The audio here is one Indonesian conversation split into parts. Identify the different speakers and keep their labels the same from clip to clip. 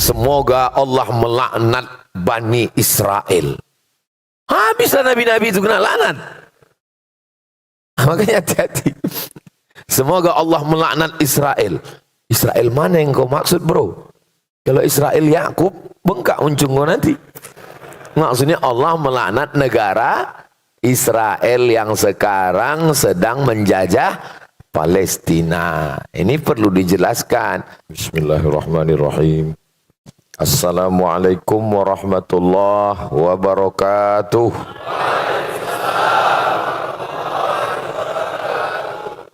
Speaker 1: semoga Allah melaknat Bani Israel. Habislah nabi-nabi itu kena laknat. Makanya hati-hati. Semoga Allah melaknat Israel. Israel mana yang kau maksud, bro? Kalau Israel Yakub, bengkak uncung kau nanti. Maksudnya Allah melaknat negara Israel yang sekarang sedang menjajah Palestina. Ini perlu dijelaskan. Bismillahirrahmanirrahim. Assalamualaikum warahmatullahi wabarakatuh.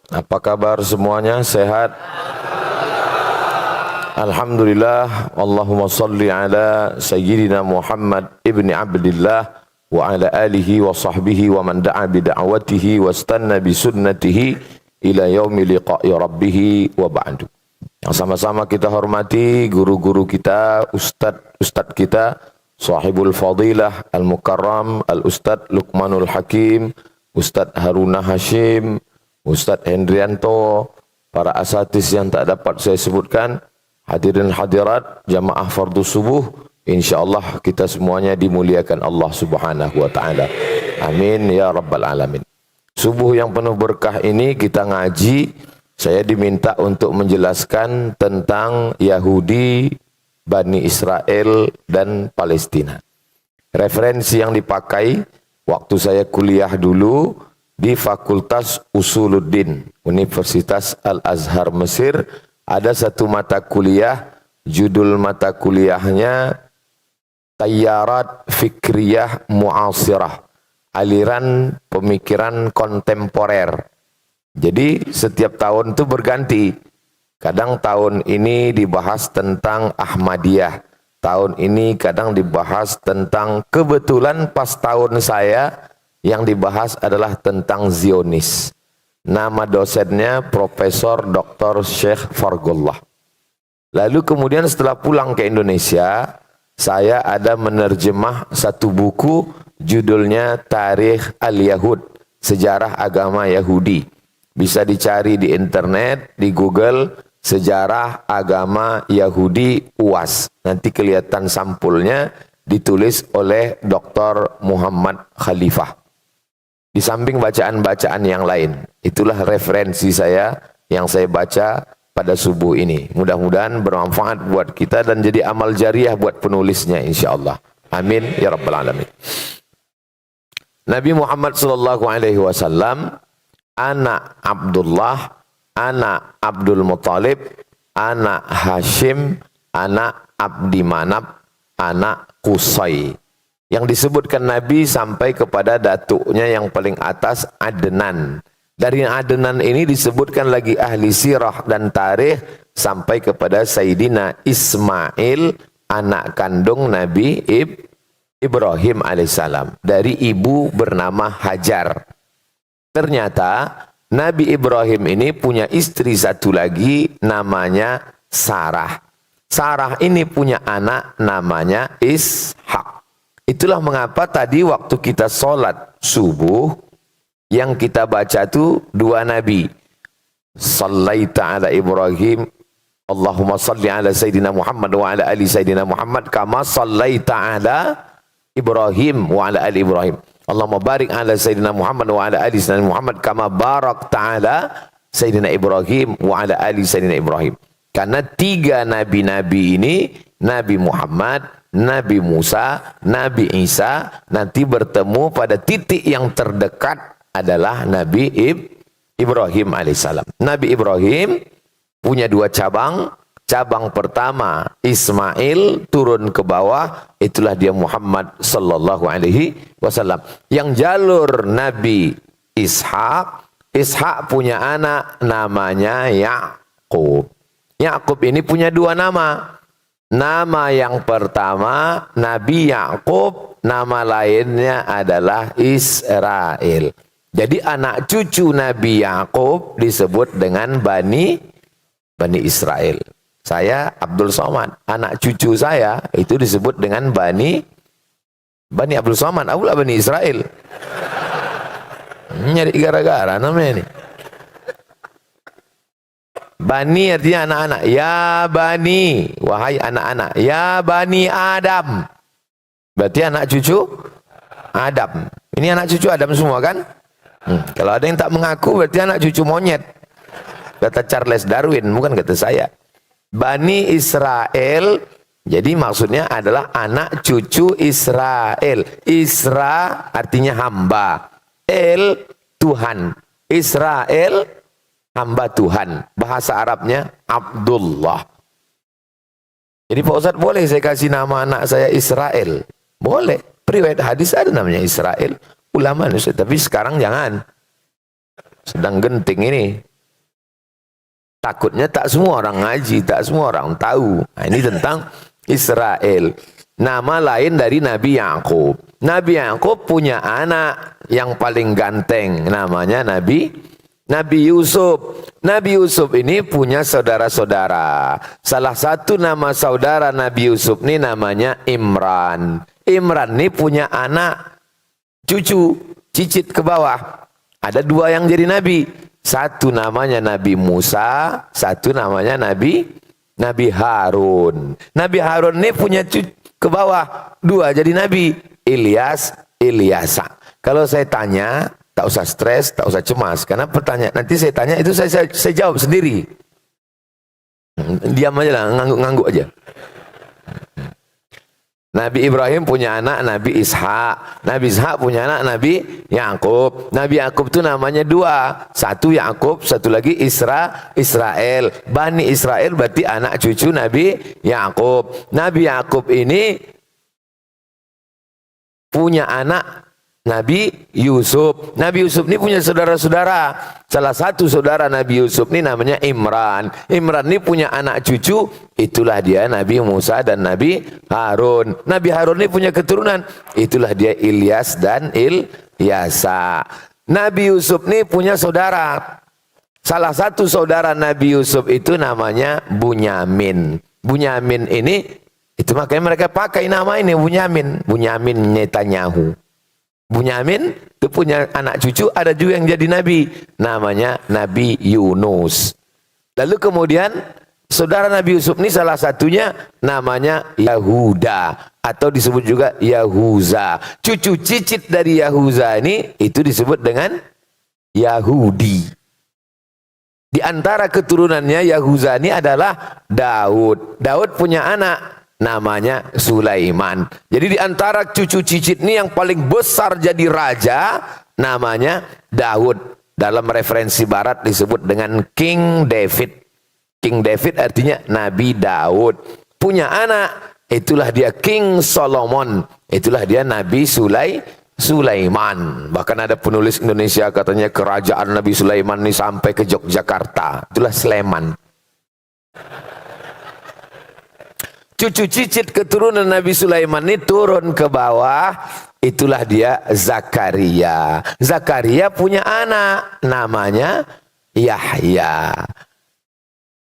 Speaker 1: Apa kabar semuanya? Sehat? Alhamdulillah. Allahumma salli ala Sayyidina Muhammad ibni Abdillah wa ala alihi wa sahbihi wa man da'a bida'watihi wa istanna bisunnatihi ila yaumi liqa'i rabbih wa ba'du. Yang sama-sama kita hormati guru-guru kita, ustadz kita, sahibul fadilah al-mukarram, al-ustadz Luqmanul Hakim, Ustadz Haruna Hashim, Ustadz Hendrianto, para asatis yang tak dapat saya sebutkan, hadirin hadirat, jamaah fardu subuh, insyaallah kita semuanya dimuliakan Allah Subhanahu wa taala. Amin ya rabbal alamin. Subuh yang penuh berkah ini kita ngaji. Saya diminta untuk menjelaskan tentang Yahudi, Bani Israel, dan Palestina. Referensi yang dipakai waktu saya kuliah dulu di Fakultas Usuluddin, Universitas Al-Azhar Mesir, ada satu mata kuliah, judul mata kuliahnya Tayyarat Fikriyah Mu'asirah, aliran pemikiran kontemporer. Jadi setiap tahun itu berganti. Kadang tahun ini dibahas tentang Ahmadiyah. Tahun ini kadang dibahas tentang, kebetulan pas tahun saya yang dibahas adalah tentang Zionis. Nama dosennya Profesor Dr. Syekh Fargullah. Lalu kemudian setelah pulang ke Indonesia, saya ada menerjemah satu buku judulnya Tarikh Al-Yahud, Sejarah Agama Yahudi. Bisa dicari di internet, di Google, Sejarah Agama Yahudi UAS. Nanti kelihatan sampulnya, ditulis oleh Dr. Muhammad Khalifah. Di samping bacaan-bacaan yang lain. Itulah referensi saya yang saya baca pada subuh ini. Mudah-mudahan bermanfaat buat kita dan jadi amal jariah buat penulisnya insyaallah. Amin ya rabbal alamin. Nabi Muhammad sallallahu alaihi wasallam, anak Abdullah, anak Abdul Muttalib, anak Hashim, anak Abdi Manab, anak Qusay. Yang disebutkan Nabi sampai kepada datuknya yang paling atas, Adnan. Dari Adnan ini disebutkan lagi ahli sirah dan tarikh sampai kepada Sayyidina Ismail, anak kandung Nabi Ibrahim alaihissalam, dari ibu bernama Hajar. Ternyata Nabi Ibrahim ini punya istri satu lagi namanya Sarah. Sarah ini punya anak namanya Ishak. Itulah mengapa tadi waktu kita sholat subuh yang kita baca itu dua nabi. Sallaita ala Ibrahim, Allahumma salli ala Sayyidina Muhammad wa ala ali Sayyidina Muhammad kama sallaita ala Ibrahim wa ala ali Ibrahim. Allahumma barik ala Sayyidina Muhammad wa ala ali Sayyidina Muhammad kama barak ta'ala Sayyidina Ibrahim wa ala ali Sayyidina Ibrahim. Karena tiga nabi-nabi ini, Nabi Muhammad, Nabi Musa, Nabi Isa, nanti bertemu pada titik yang terdekat adalah Nabi Ibrahim alaihissalam. Nabi Ibrahim punya dua cabang. Cabang pertama Ismail turun ke bawah, itulah dia Muhammad sallallahu alaihi wasallam. Yang jalur Nabi Ishak, Ishak punya anak namanya Yakub. Yakub ini punya dua nama. Nama yang pertama Nabi Yakub, nama lainnya adalah Israel. Jadi anak cucu Nabi Yakub disebut dengan Bani Israel. Saya Abdul Somad, anak cucu saya itu disebut dengan Bani Abdul Somad, akulah Bani Israel. Nyari gara-gara namanya ini. Bani artinya anak-anak. Ya bani, wahai anak-anak. Ya bani Adam. Berarti anak cucu Adam. Ini anak cucu Adam semua kan? Kalau ada yang tak mengaku berarti anak cucu monyet. Kata Charles Darwin, bukan kata saya. Bani Israel, jadi maksudnya adalah anak cucu Israel. Isra artinya hamba. El, Tuhan. Israel, hamba Tuhan. Bahasa Arabnya Abdullah. Jadi Pak Ustadz, boleh saya kasih nama anak saya Israel? Boleh. Riwayat hadis ada namanya Israel. Ulama Ustaz, tapi sekarang jangan. Sedang genting ini. Takutnya tak semua orang ngaji, tak semua orang tahu. Nah, ini tentang Israel. Nama lain dari Nabi Yakub. Nabi Yakub punya anak yang paling ganteng, namanya Nabi Yusuf. Nabi Yusuf ini punya saudara-saudara. Salah satu nama saudara Nabi Yusuf ini namanya Imran. Imran ini punya anak cucu, cicit ke bawah. Ada dua yang jadi nabi. Satu namanya Nabi Musa, satu namanya Nabi Harun. Nabi Harun ini punya cucu ke bawah, dua jadi nabi. Ilyas, Ilyasa. Kalau saya tanya, tak usah stres, tak usah cemas. Karena pertanyaan, nanti saya tanya, itu saya jawab sendiri. Diam aja lah, ngangguk-ngangguk aja. Nabi Ibrahim punya anak Nabi Ishak. Nabi Ishak punya anak Nabi Yakub. Nabi Yakub itu namanya dua. Satu Yakub, satu lagi Israel. Bani Israel berarti anak cucu Nabi Yakub. Nabi Yakub ini punya anak Nabi Yusuf. Nabi Yusuf ini punya saudara-saudara. Salah satu saudara Nabi Yusuf ini namanya Imran. Imran ini punya anak cucu. Itulah dia Nabi Musa dan Nabi Harun. Nabi Harun ini punya keturunan. Itulah dia Ilyas dan Ilyasa. Nabi Yusuf ini punya saudara. Salah satu saudara Nabi Yusuf itu namanya Bunyamin. Bunyamin ini, itu makanya mereka pakai nama ini Bunyamin. Bunyamin Netanyahu. Bunyamin itu punya anak cucu, ada juga yang jadi nabi, namanya Nabi Yunus. Lalu kemudian saudara Nabi Yusuf ini salah satunya namanya Yahuda atau disebut juga Yahuza. Cucu cicit dari Yahuza ini itu disebut dengan Yahudi. Di antara keturunannya Yahuza ini adalah Daud. Daud punya anak namanya Sulaiman. Jadi di antara cucu cicit ini yang paling besar jadi raja namanya Daud. Dalam referensi barat disebut dengan King David. King David artinya Nabi Daud. Punya anak, itulah dia King Solomon. Itulah dia Nabi Sulaiman. Bahkan ada penulis Indonesia katanya kerajaan Nabi Sulaiman ini sampai ke Yogyakarta. Itulah Sleman. Cucu cicit keturunan Nabi Sulaiman ini turun ke bawah. Itulah dia Zakaria. Zakaria punya anak namanya Yahya.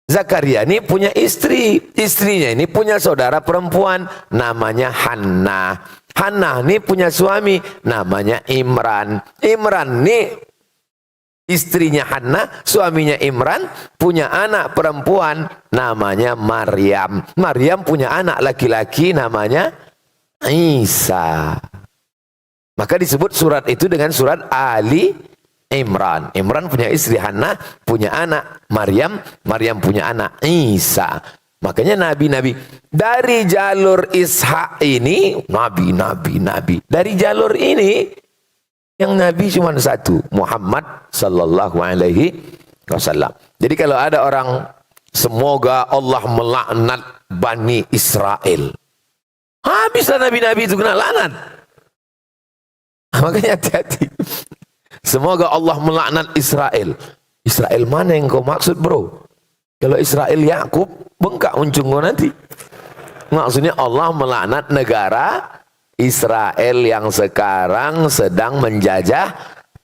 Speaker 1: Zakaria ini punya istri. Istrinya ini punya saudara perempuan namanya Hannah. Hannah ini punya suami namanya Imran. Imran ini istrinya Hannah, suaminya Imran, punya anak perempuan namanya Maryam. Maryam punya anak laki-laki namanya Isa. Maka disebut surat itu dengan surat Ali Imran. Imran punya istri Hannah, punya anak Maryam, Maryam punya anak Isa. Makanya nabi-nabi dari jalur Ishak ini, nabi. Dari jalur ini yang Nabi cuma satu, Muhammad sallallahu alaihi wasallam. Jadi kalau ada orang, semoga Allah melaknat Bani Israel, habislah nabi-nabi itu kena laknat. Makanya hati-hati. Semoga Allah melaknat Israel. Israel mana yang kau maksud bro? Kalau Israel Yakub, bengkak uncung kau nanti. Maksudnya Allah melaknat negara Israel yang sekarang sedang menjajah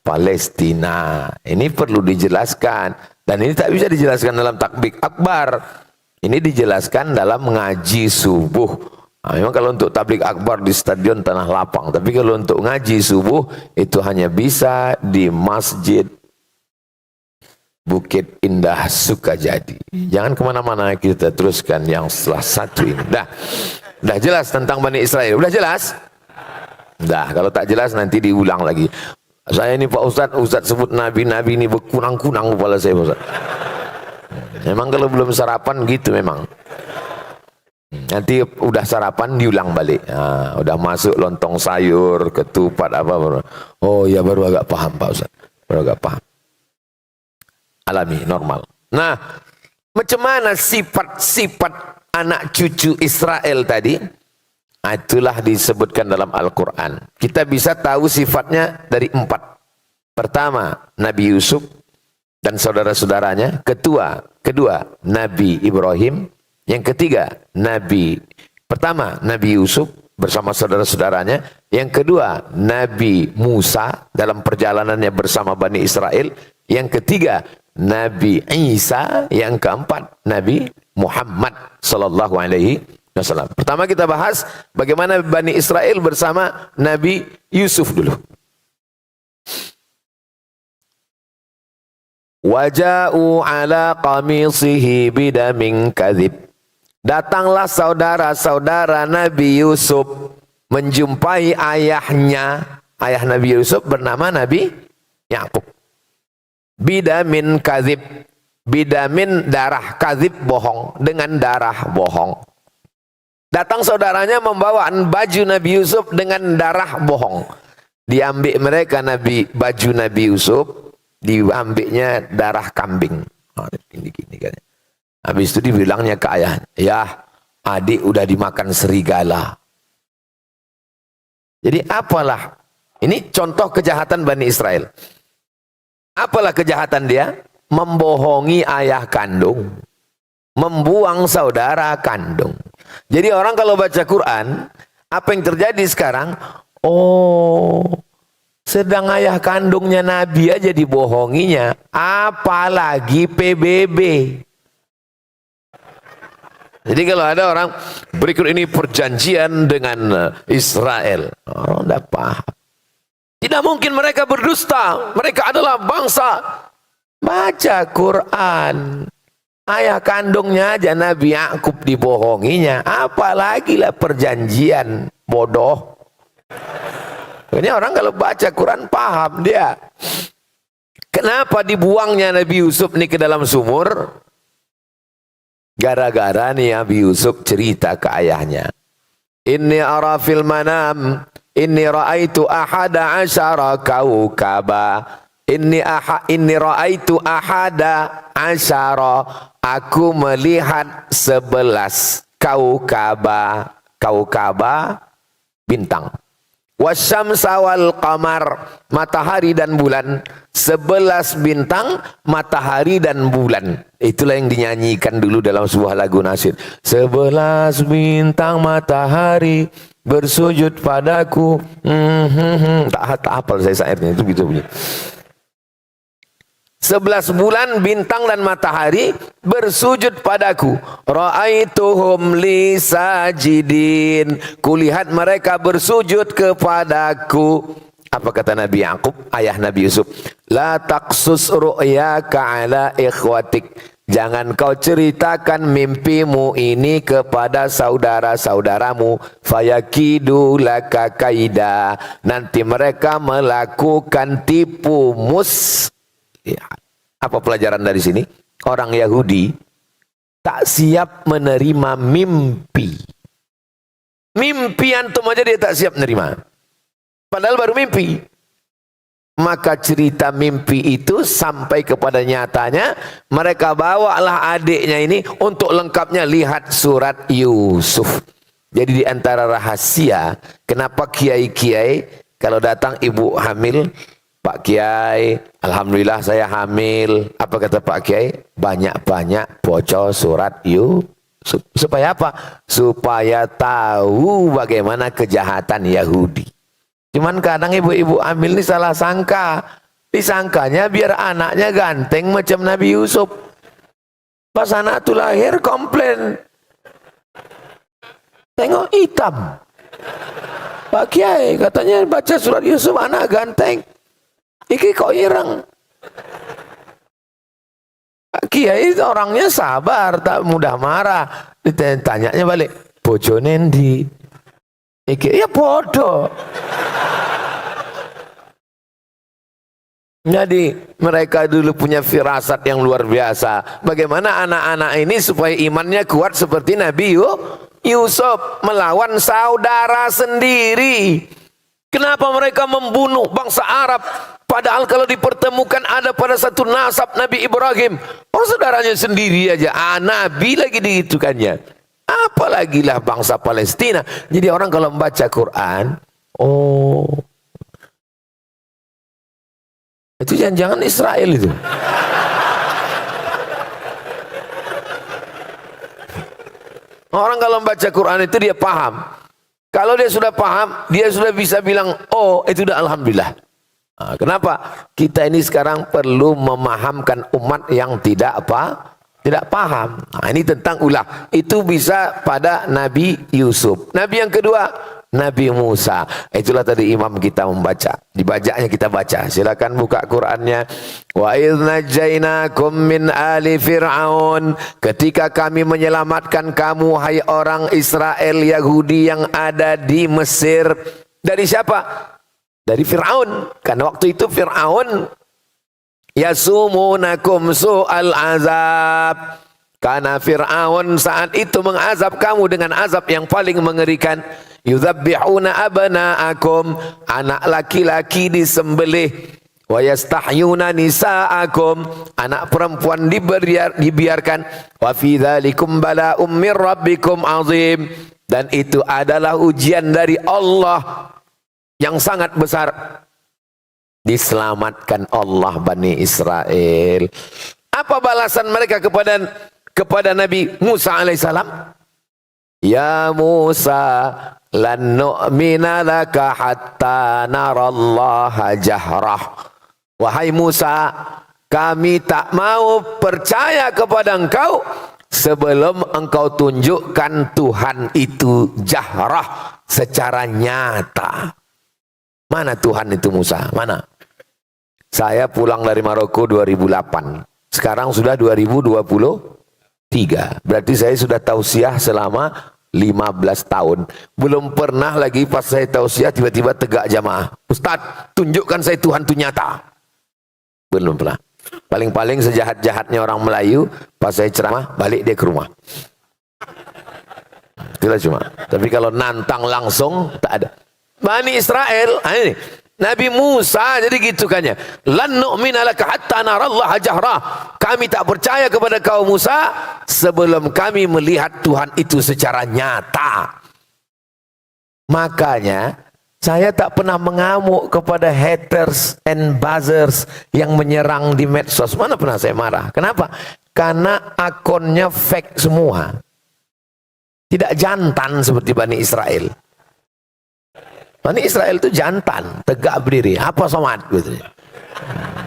Speaker 1: Palestina. Ini perlu dijelaskan. Dan ini tak bisa dijelaskan dalam takbir akbar. Ini dijelaskan dalam ngaji subuh. Nah, memang kalau untuk tablik akbar di stadion Tanah Lapang. Tapi kalau untuk ngaji subuh itu hanya bisa di masjid Bukit Indah Sukajadi. Jangan kemana-mana, kita teruskan yang setelah satu ini. Dah jelas tentang Bani Israel. Udah jelas? Dah, kalau tak jelas nanti diulang lagi. Saya ini Pak Ustadz sebut nabi-nabi ini berkunang-kunang kepala saya Pak Ustadz. Memang kalau belum sarapan gitu memang. Nanti udah sarapan diulang balik. Nah, udah masuk lontong sayur, ketupat apa baru. Oh ya baru agak paham Pak Ustadz. Baru agak paham. Alami, normal. Nah, macam mana sifat-sifat anak cucu Israel tadi? Itulah disebutkan dalam Al-Quran. Kita bisa tahu sifatnya dari 4. Pertama, Nabi Yusuf dan saudara-saudaranya. Kedua, Nabi Ibrahim. Yang ketiga, Pertama, Nabi Yusuf bersama saudara-saudaranya. Yang kedua, Nabi Musa dalam perjalanannya bersama Bani Israel. Yang ketiga, Nabi Isa. Yang keempat, Nabi Muhammad sallallahu alaihi wasallam. Pertama kita bahas bagaimana Bani Israel bersama Nabi Yusuf dulu. Waja'u ala qamisihi bidamin kadzib. Datanglah saudara-saudara Nabi Yusuf menjumpai ayahnya. Ayah Nabi Yusuf bernama Nabi Yakub. Bidamin kadzib. Bidamin darah, kadzib bohong, dengan darah bohong. Datang saudaranya membawa baju Nabi Yusuf dengan darah bohong. Diambil mereka baju Nabi Yusuf, diambilnya darah kambing. Oh, ini kan. Habis itu dibilangnya ke ayah, ya adik udah dimakan serigala. Jadi apalah, ini contoh kejahatan Bani Israel. Apalah kejahatan dia? Membohongi ayah kandung, membuang saudara kandung. Jadi orang kalau baca Quran, apa yang terjadi sekarang? Oh, sedang ayah kandungnya Nabi aja dibohonginya, apalagi PBB. Jadi kalau ada orang berikut ini perjanjian dengan Israel, orang tidak paham. Tidak mungkin mereka berdusta, mereka adalah bangsa. Baca Quran. Ayah kandungnya aja Nabi Yakub dibohonginya, apalagi lah perjanjian, bodoh. Ini orang kalau baca Quran paham dia. Kenapa dibuangnya Nabi Yusuf ini ke dalam sumur? Gara-gara nih Nabi Yusuf cerita ke ayahnya. Inni ara fil manam, inni ra'aitu ahada asyara kaukaba. Inni ra'aitu ahada asyara. Aku melihat 11 kaukaba. Kaukaba bintang. Wasyamsa wal qamar, matahari dan bulan. 11 bintang, matahari dan bulan. Itulah yang dinyanyikan dulu dalam sebuah lagu nasyid. 11 bintang matahari bersujud padaku. Tak hafal saya syairnya, itu gitu bunyi. 11 bulan bintang dan matahari bersujud padaku. Ra'aituhum li sajidin. Kulihat mereka bersujud kepadaku. Apa kata Nabi Yakub, ayah Nabi Yusuf? La taqsus ru'yaka ala ikhwatik. Jangan kau ceritakan mimpimu ini kepada saudara-saudaramu. Fayakidu laka kaida. Nanti mereka melakukan tipu mus. Ya. Apa pelajaran dari sini? Orang Yahudi tak siap menerima mimpi. Mimpi antum aja dia tak siap menerima. Padahal baru mimpi. Maka cerita mimpi itu sampai kepada nyatanya. Mereka bawalah adiknya ini untuk lengkapnya lihat surat Yusuf. Jadi di antara rahasia kenapa kiai-kiai kalau datang ibu hamil, Pak Kiai, alhamdulillah saya hamil. Apa kata Pak Kiai? Banyak-banyak baca surat Yusuf. Supaya apa? Supaya tahu bagaimana kejahatan Yahudi. Cuman kadang ibu-ibu hamil ini salah sangka. Disangkanya biar anaknya ganteng macam Nabi Yusuf. Pas anak itu lahir komplain. Tengok hitam. Pak Kiai katanya baca surat Yusuf anak ganteng. Iki kok ireng. Kiai orangnya sabar, tak mudah marah. Ditanyanya balik, bojo nendi? Iki ya bodoh. Jadi mereka dulu punya firasat yang luar biasa. Bagaimana anak-anak ini supaya imannya kuat seperti Nabi Yusuf melawan saudara sendiri. Kenapa mereka membunuh bangsa Arab? Padahal kalau dipertemukan ada pada satu nasab Nabi Ibrahim. Oh, saudaranya sendiri aja. Nabi lagi dihitukannya. Apalagi lah bangsa Palestina. Jadi orang kalau membaca Quran, oh, itu jangan-jangan Israel itu. Orang kalau membaca Quran itu dia paham. Kalau dia sudah paham, dia sudah bisa bilang, oh itu udah alhamdulillah. Nah, kenapa? Kita ini sekarang perlu memahamkan umat yang tidak paham. Nah, ini tentang ulah. Itu bisa pada Nabi Yusuf. Nabi yang kedua, Nabi Musa. Itulah tadi imam kita membaca. Dibacanya kita baca. Silakan buka Qur'annya. Wa idz najainakum min ali fir'aun. Ketika kami menyelamatkan kamu hai orang Israel Yahudi yang ada di Mesir. Dari siapa? Dari Fir'aun. Karena waktu itu Fir'aun yasumunakum su'al azab. Karena Fir'aun saat itu mengazab kamu dengan azab yang paling mengerikan. Yudzabbihuna abna'akum, anak laki-laki disembelih. Wa yastahyuna nisa'akum, anak perempuan dibiarkan. Wa fi dzalikum bala'um mir rabbikum azim, dan itu adalah ujian dari Allah yang sangat besar. Diselamatkan Allah Bani Israel. Apa balasan mereka kepada Nabi Musa alaihissalam? Ya Musa, lan nu'mina laka hatta narallaha jahrah. Wahai Musa, kami tak mau percaya kepada engkau sebelum engkau tunjukkan Tuhan itu jahrah, secara nyata. Mana Tuhan itu Musa? Mana? Saya pulang dari Maroko 2008. Sekarang sudah 2023. Berarti saya sudah tausiah selama 15 tahun. Belum pernah lagi pas saya tausiah tiba-tiba tegak jamaah. Ustadz, tunjukkan saya Tuhan itu nyata. Belum pernah. Paling-paling sejahat-jahatnya orang Melayu, pas saya ceramah, balik dia ke rumah. Itulah cuma. Tapi kalau nantang langsung, tak ada. Bani Israel, ini Nabi Musa jadi gitu kannya. Lan nu'mina laka hatta narallaha jahrah. Kami tak percaya kepada kaum Musa sebelum kami melihat Tuhan itu secara nyata. Makanya saya tak pernah mengamuk kepada haters and buzzers yang menyerang di medsos. Mana pernah saya marah? Kenapa? Karena akunnya fake semua. Tidak jantan seperti Bani Israel. Bani Israel itu jantan, tegak berdiri, apa somat gitu.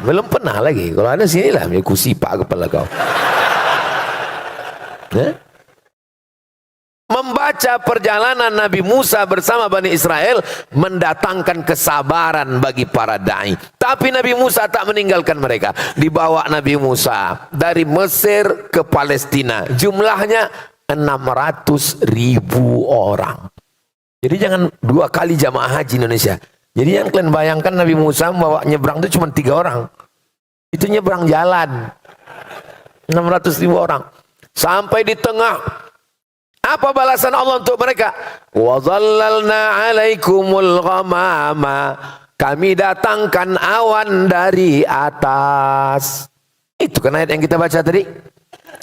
Speaker 1: Belum pernah lagi. Kalau ada sinilah, aku sipak kepala kau. Membaca perjalanan Nabi Musa bersama Bani Israel mendatangkan kesabaran bagi para dai. Tapi Nabi Musa tak meninggalkan mereka. Dibawa Nabi Musa dari Mesir ke Palestina. Jumlahnya 600.000 orang. Jadi jangan 2 kali jamaah haji Indonesia. Jadi yang kalian bayangkan Nabi Musa membawa nyebrang itu cuma 3 orang. Itu nyebrang jalan. 600.000 orang. Sampai di tengah. Apa balasan Allah untuk mereka? Wa dhallalna 'alaikumul ghamama. Kami datangkan awan dari atas. Itu kan ayat yang kita baca tadi.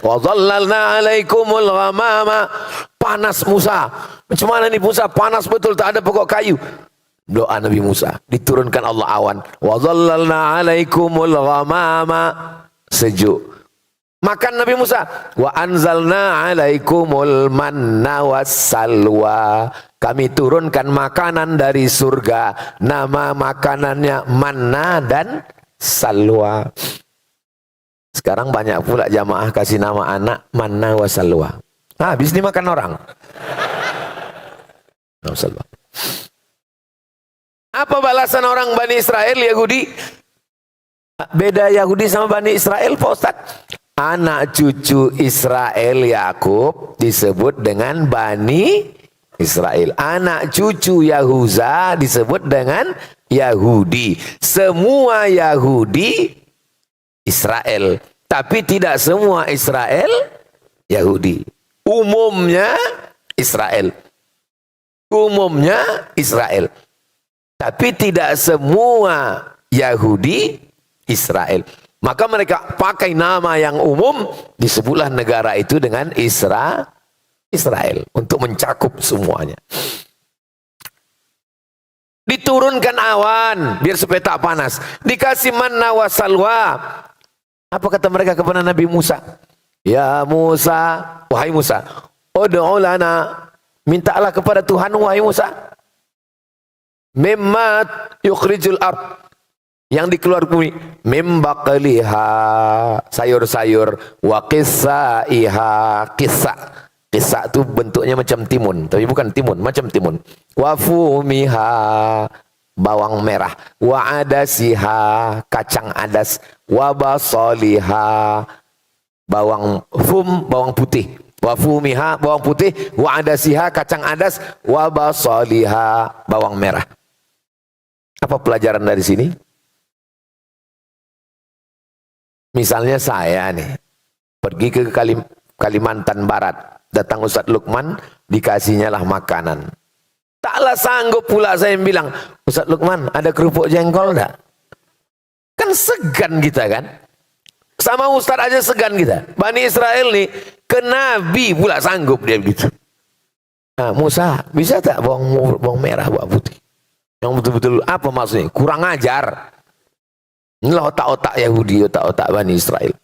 Speaker 1: Wa dhallalna 'alaikumul ghamama. Panas Musa. Macam mana nih Musa? Panas betul, tak ada pokok kayu. Doa Nabi Musa. Diturunkan Allah awan. Wa dhallalna 'alaikumul ghamama. Sejuk. Makan Nabi Musa. Wa anzalna 'alaikumul manna wassalwa. Kami turunkan makanan dari surga. Nama makanannya manna dan salwa. Sekarang banyak pula jamaah kasih nama anak manna wassalwa. Habis dimakan orang. Apa balasan orang Bani Israel Yahudi? Beda Yahudi sama Bani Israel Pak Ustaz. Anak cucu Israel Yakub disebut dengan Bani Israel. Anak cucu Yahuza disebut dengan Yahudi. Semua Yahudi Israel, tapi tidak semua Israel Yahudi. Umumnya Israel. Umumnya Israel. Tapi tidak semua Yahudi Israel. Maka mereka pakai nama yang umum, disebutlah negara itu dengan Israel untuk mencakup semuanya. Diturunkan awan biar supaya tak panas. Dikasih manna wa salwa. Apa kata mereka kepada Nabi Musa? Ya Musa, wahai Musa, ud'u lana, mintalah kepada Tuhan wahai Musa. Mimma yukhrijul ard, yang dikeluar bumi, mimbaqliha, sayur-sayur, wa qissaiha, qissa itu bentuknya macam timun, tapi bukan timun, macam timun. Wa fumiha, bawang merah, wa adasiha, kacang adas, wa basaliha, bawang putih. Wa fumiha, bawang putih, wa adasiha, kacang adas, wa basaliha, bawang merah. Apa pelajaran dari sini? Misalnya saya nih, pergi ke Kalimantan Barat, datang Ustadz Lukman, dikasihnya lah makanan. Taklah sanggup pula saya bilang, Ustadz Lukman, ada kerupuk jengkol enggak? Kan segan kita kan? Sama Ustadz aja segan kita. Bani Israel nih, ke Nabi pula sanggup dia begitu. Nah, Musa, bisa tak bawang merah, bawang putih? Yang betul-betul apa maksudnya? Kurang ajar. Inilah otak-otak Yahudi, otak-otak Bani Israel.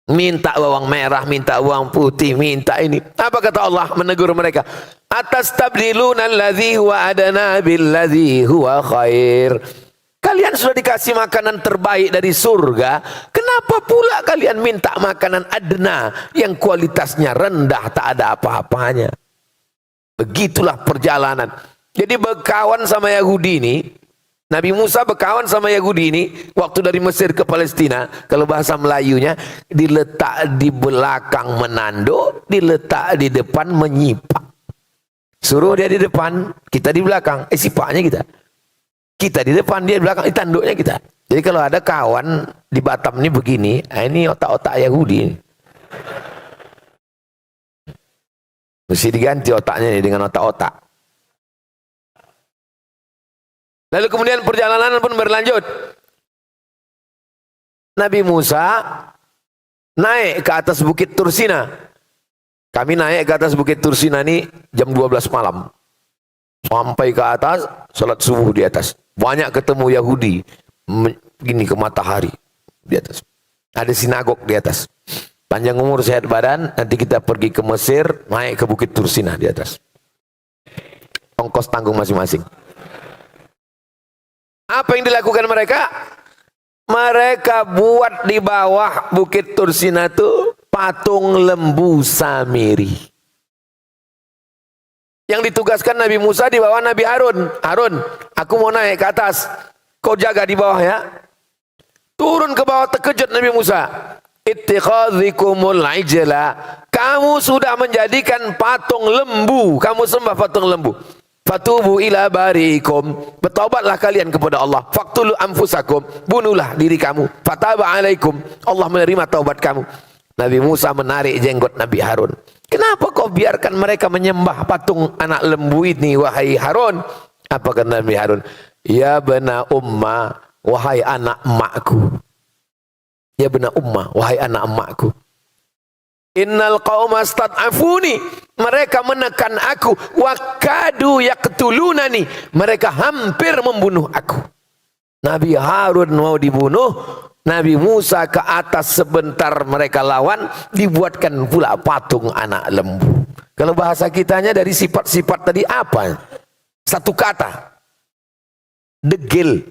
Speaker 1: Minta bawang merah, minta bawang putih, minta ini. Apa kata Allah menegur mereka? Atastabdiluna alladhi huwa adana billadhi huwa khair. Kalian sudah dikasih makanan terbaik dari surga, kenapa pula kalian minta makanan adna yang kualitasnya rendah, tak ada apa-apanya? Begitulah perjalanan. Jadi berkawan sama Yahudi ini, Nabi Musa berkawan sama Yahudi ini waktu dari Mesir ke Palestina. Kalau bahasa Melayunya, diletak di belakang menando, diletak di depan menyipak. Suruh dia di depan, kita di belakang. Sipaknya kita. Kita di depan, dia di belakang, tanduknya kita. Jadi kalau ada kawan di Batam ini begini, ini otak-otak Yahudi. Mesti diganti otaknya ini dengan otak-otak. Lalu kemudian perjalanan pun berlanjut. Nabi Musa naik ke atas bukit Tursina. Kami naik ke atas bukit Tursina ini jam 12 malam. Sampai ke atas, salat subuh di atas. Banyak ketemu Yahudi. Gini ke matahari di atas. Ada sinagog di atas. Panjang umur sehat badan, nanti kita pergi ke Mesir, naik ke bukit Tursina di atas. Ongkos tanggung masing-masing. Apa yang dilakukan mereka? Mereka buat di bawah bukit Tursina itu patung lembu Samiri. Yang ditugaskan Nabi Musa di bawah Nabi Harun. Harun, aku mau naik ke atas. Kau jaga di bawah ya. Turun ke bawah, terkejut Nabi Musa. Ittikhadhikumul ijla. Kamu sudah menjadikan patung lembu. Kamu sembah patung lembu. Fatubu ila bariikum, bertaubatlah kalian kepada Allah. Faqtulu anfusakum, bunuhlah diri kamu. Fataba alaikum, Allah menerima taubat kamu. Nabi Musa menarik jenggot Nabi Harun. Kenapa kau biarkan mereka menyembah patung anak lembu ini, wahai Harun? Apa kata Nabi Harun? Ya bena umma, wahai anak emakku. Ya bena umma, wahai anak emakku. Innal qauma stad'afuni, mereka menekan aku, wa kadu yaqtulunani, mereka hampir membunuh aku. Nabi Harun mau dibunuh, Nabi Musa ke atas sebentar mereka lawan, dibuatkan pula patung anak lembu. Kalau bahasa kitanya dari sifat-sifat tadi apa? Satu kata, degil.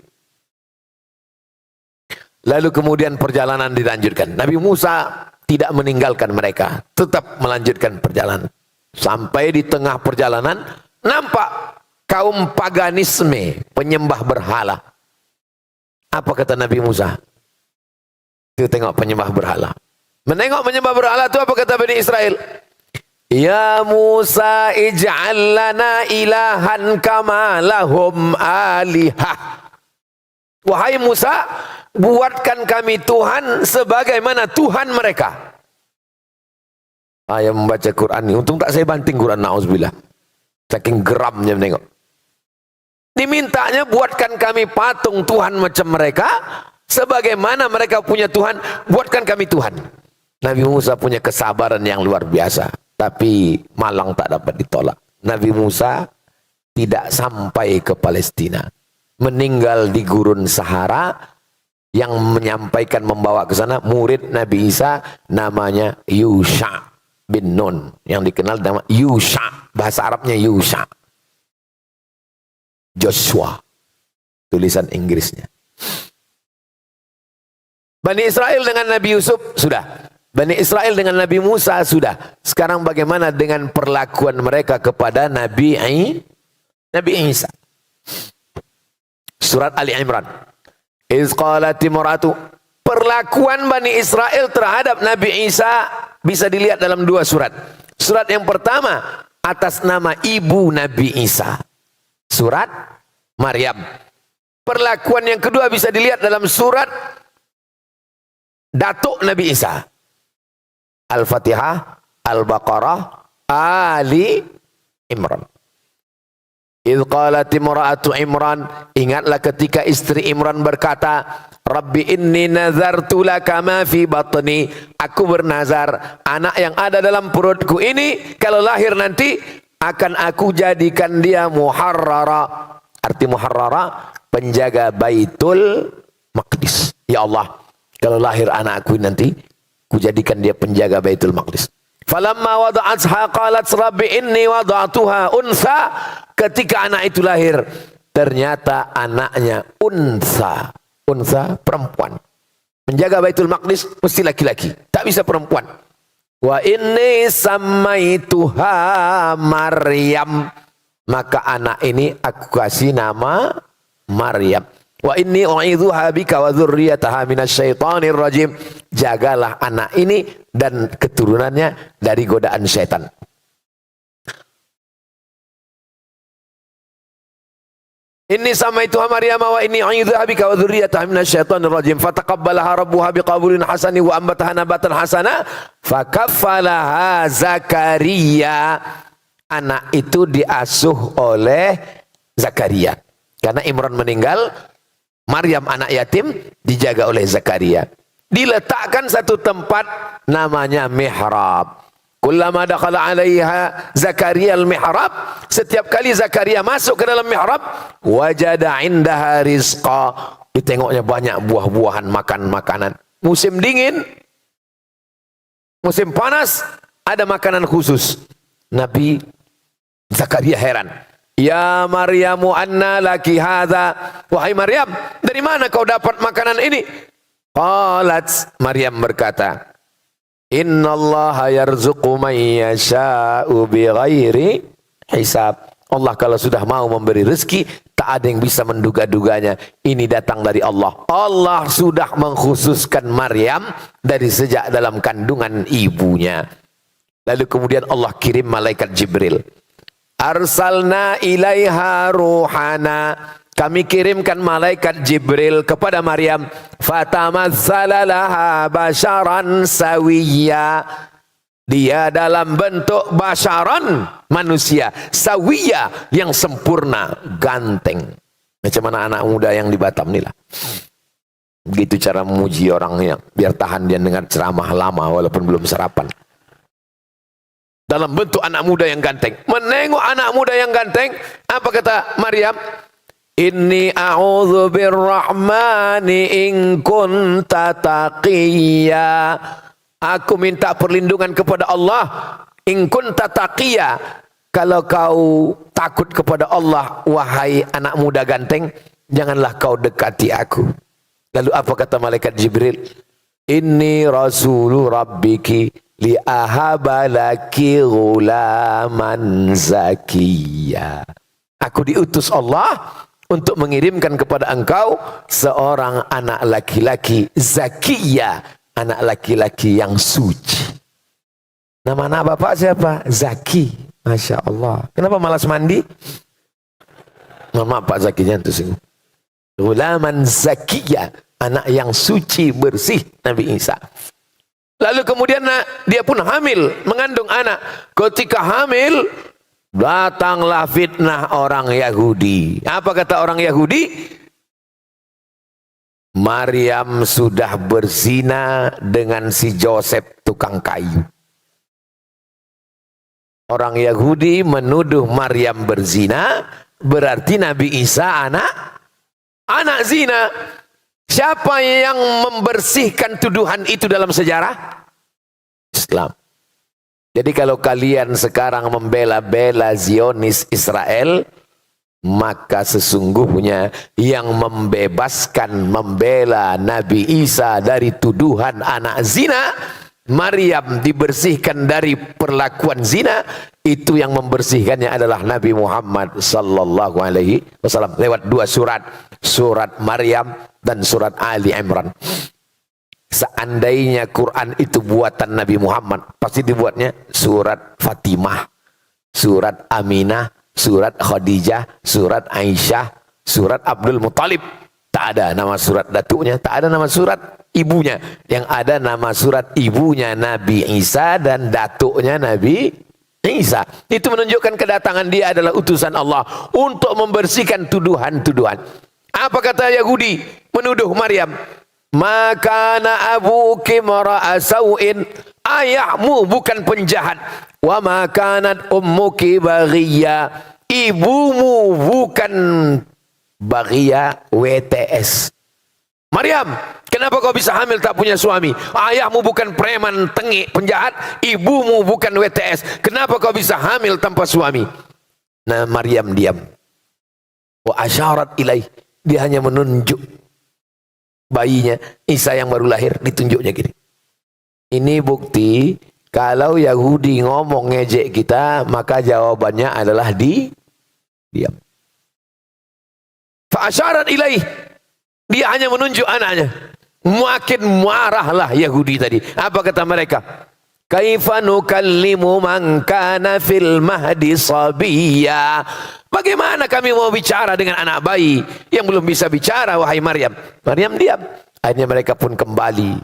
Speaker 1: Lalu kemudian perjalanan dilanjutkan. Nabi Musa tidak meninggalkan mereka, tetap melanjutkan perjalanan. Sampai di tengah perjalanan, nampak kaum paganisme, penyembah berhala. Apa kata Nabi Musa? Kita tengok penyembah berhala. Menengok menyembah berhala itu apa kata Bani Israel? Ya Musa ij'al lana ilahan kama lahum alihah. Wahai Musa, buatkan kami Tuhan sebagaimana Tuhan mereka. Saya membaca Quran ini, untung tak saya banting Quran, na'udzubillah. Saking geramnya menengok. Dimintanya buatkan kami patung Tuhan macam mereka, sebagaimana mereka punya Tuhan, buatkan kami Tuhan. Nabi Musa punya kesabaran yang luar biasa, tapi malang tak dapat ditolak. Nabi Musa tidak sampai ke Palestina, meninggal di gurun Sahara. Yang menyampaikan, membawa ke sana murid Nabi Isa, namanya Yusha bin Nun, yang dikenal nama Yusha, bahasa Arabnya Yusha, Joshua, tulisan Inggrisnya. Bani Israel dengan Nabi Yusuf sudah, Bani Israel dengan Nabi Musa sudah. Sekarang bagaimana dengan perlakuan mereka kepada Nabi Isa? Surat Ali Imran. Iz qalat imra'atu. Perlakuan Bani Israel terhadap Nabi Isa bisa dilihat dalam dua surat. Surat yang pertama atas nama ibu Nabi Isa, surat Maryam. Perlakuan yang kedua bisa dilihat dalam surat datuk Nabi Isa, Al-Fatihah, Al-Baqarah, Ali Imran. Idh qalat imra'atu Imran, ingatlah ketika istri Imran berkata, Rabbi inni nazartu laka ma fi batni, aku bernazar anak yang ada dalam perutku ini kalau lahir nanti akan aku jadikan dia muharrara. Arti muharrara, penjaga Baitul Maqdis. Ya Allah, kalau lahir anakku nanti ku jadikan dia penjaga Baitul Maqdis. Falamma wada'atha qalat rabbi inni wada'tuha unsa. Ketika anak itu lahir, ternyata anaknya unsa. Unsa, perempuan. Menjaga Baitul Maqdis mesti laki-laki, tak bisa perempuan. Wa inni sammaituha Maryam. Maka anak ini aku kasih nama Maryam. Wa inni u'idzuha bika wa dzurriyyataha minasyaitonir rajim. Jagalah anak ini dan keturunannya dari godaan syaitan. Inni samaituha Maryam wa inni u'idzuha bika wa dzurriyyataha minasyaitonir rajim. Fataqabbalaha rabbuha biqabulin hasani wa ambataha nabatan hasana fakaffalaha Zakaria. Anak itu diasuh oleh Zakaria. Karena Imran meninggal, Maryam anak yatim dijaga oleh Zakaria. Diletakkan satu tempat namanya mihrab. Kullama dakhala 'alaiha Zakaria al-mihrab, setiap kali Zakaria masuk ke dalam mihrab, wajada 'indaha rizqa. Ditengoknya banyak buah-buahan, makan makanan. Musim dingin, musim panas ada makanan khusus. Nabi Zakaria heran. Ya Maryamu anna laki hadza. Wahai Maryam, dari mana kau dapat makanan ini? Qalat, Maryam berkata, Innallaha yarzuqu man yasha'u bighairi hisab. Allah kalau sudah mau memberi rezeki, tak ada yang bisa menduga-duganya. Ini datang dari Allah. Allah sudah mengkhususkan Maryam dari sejak dalam kandungan ibunya. Lalu kemudian Allah kirim malaikat Jibril. Arsalna ilaiha ruhana. Kami kirimkan malaikat Jibril kepada Maryam. Fatamatsala laha basharan sawiyya. Dia dalam bentuk basharan, manusia. Sawiyya, yang sempurna, ganteng. Macam mana anak muda yang di Batam ni lah. Begitu cara memuji orangnya, biar tahan dia dengar ceramah lama walaupun belum sarapan. Dalam bentuk anak muda yang ganteng. Menengok anak muda yang ganteng, apa kata Maryam? Inni a'udzu birrahmani in kunta taqiyya. Aku minta perlindungan kepada Allah. In kunta taqiyya. Kalau kau takut kepada Allah, wahai anak muda ganteng, janganlah kau dekati aku. Lalu apa kata malaikat Jibril? Inni rasulu rabbiki li'ahaba laki ghulaman zakiyya. Aku diutus Allah untuk mengirimkan kepada engkau seorang anak laki-laki zakiyya, anak laki-laki yang suci. Nama anak bapak siapa? Zaki. Masya Allah. Kenapa malas mandi? Mohon maaf Pak Zakinya itu sing. Ghulaman zakiyah, anak yang suci bersih Nabi Isa. Lalu kemudian dia pun hamil, mengandung anak. Ketika hamil, datanglah fitnah orang Yahudi. Apa kata orang Yahudi? Maryam sudah berzina dengan si Joseph tukang kayu. Orang Yahudi menuduh Maryam berzina, berarti Nabi Isa anak zina. Siapa yang membersihkan tuduhan itu dalam sejarah? Islam. Jadi kalau kalian sekarang membela-bela Zionis Israel, maka sesungguhnya yang membebaskan, membela Nabi Isa dari tuduhan anak zina, Maryam dibersihkan dari perlakuan zina, itu yang membersihkannya adalah Nabi Muhammad sallallahu alaihi wasallam lewat dua surat, surat Maryam dan surat Ali Imran. Seandainya Quran itu buatan Nabi Muhammad, pasti dibuatnya surat Fatimah, surat Aminah, surat Khadijah, surat Aisyah, surat Abdul Muttalib. Tak ada nama surat datuknya, tak ada nama surat ibunya. Yang ada nama surat ibunya Nabi Isa dan datuknya Nabi Isa. Itu menunjukkan kedatangan dia adalah utusan Allah untuk membersihkan tuduhan-tuduhan. Apa kata Yahudi menuduh Maryam? Makana abuki mara'a sau'in, ayahmu bukan penjahat. Wa makanat ummuki baghiya, ibumu bukan baghiya WTS. Maryam, kenapa kau bisa hamil tak punya suami? Ayahmu bukan preman tengik penjahat, ibumu bukan WTS. Kenapa kau bisa hamil tanpa suami? Nah, Maryam diam. Wa asyarat ilaih, dia hanya menunjuk bayinya Isa yang baru lahir, ditunjuknya gini. Ini bukti kalau Yahudi ngomong ngejek kita, maka jawabannya adalah diam. Fa asyarat ilaih, dia hanya menunjuk anaknya. Makin marahlah Yahudi tadi. Apa kata mereka? Kaifa nukallimu man kana fil mahdi sabiyya. Bagaimana kami mau bicara dengan anak bayi yang belum bisa bicara, wahai Maryam? Maryam diam. Akhirnya mereka pun kembali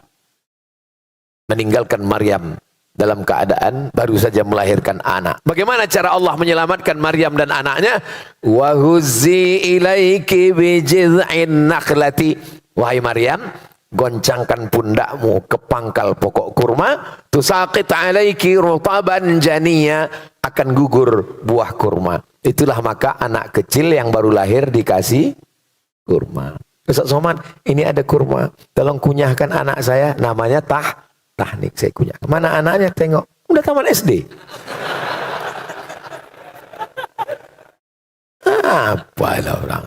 Speaker 1: meninggalkan Maryam dalam keadaan baru saja melahirkan anak. Bagaimana cara Allah menyelamatkan Maryam dan anaknya? Wa huzzi ilaiki bi jiz'in nakhlati. Wahai Maryam, goncangkan pundakmu ke pangkal pokok kurma, tusaqit alaiki rutaban janiya, akan gugur buah kurma. Itulah maka anak kecil yang baru lahir dikasih kurma. Ustaz Somad, ini ada kurma, tolong kunyahkan anak saya, namanya tahnik, saya kunyah. Mana anaknya? Tengok, udah taman SD. Apalah orang.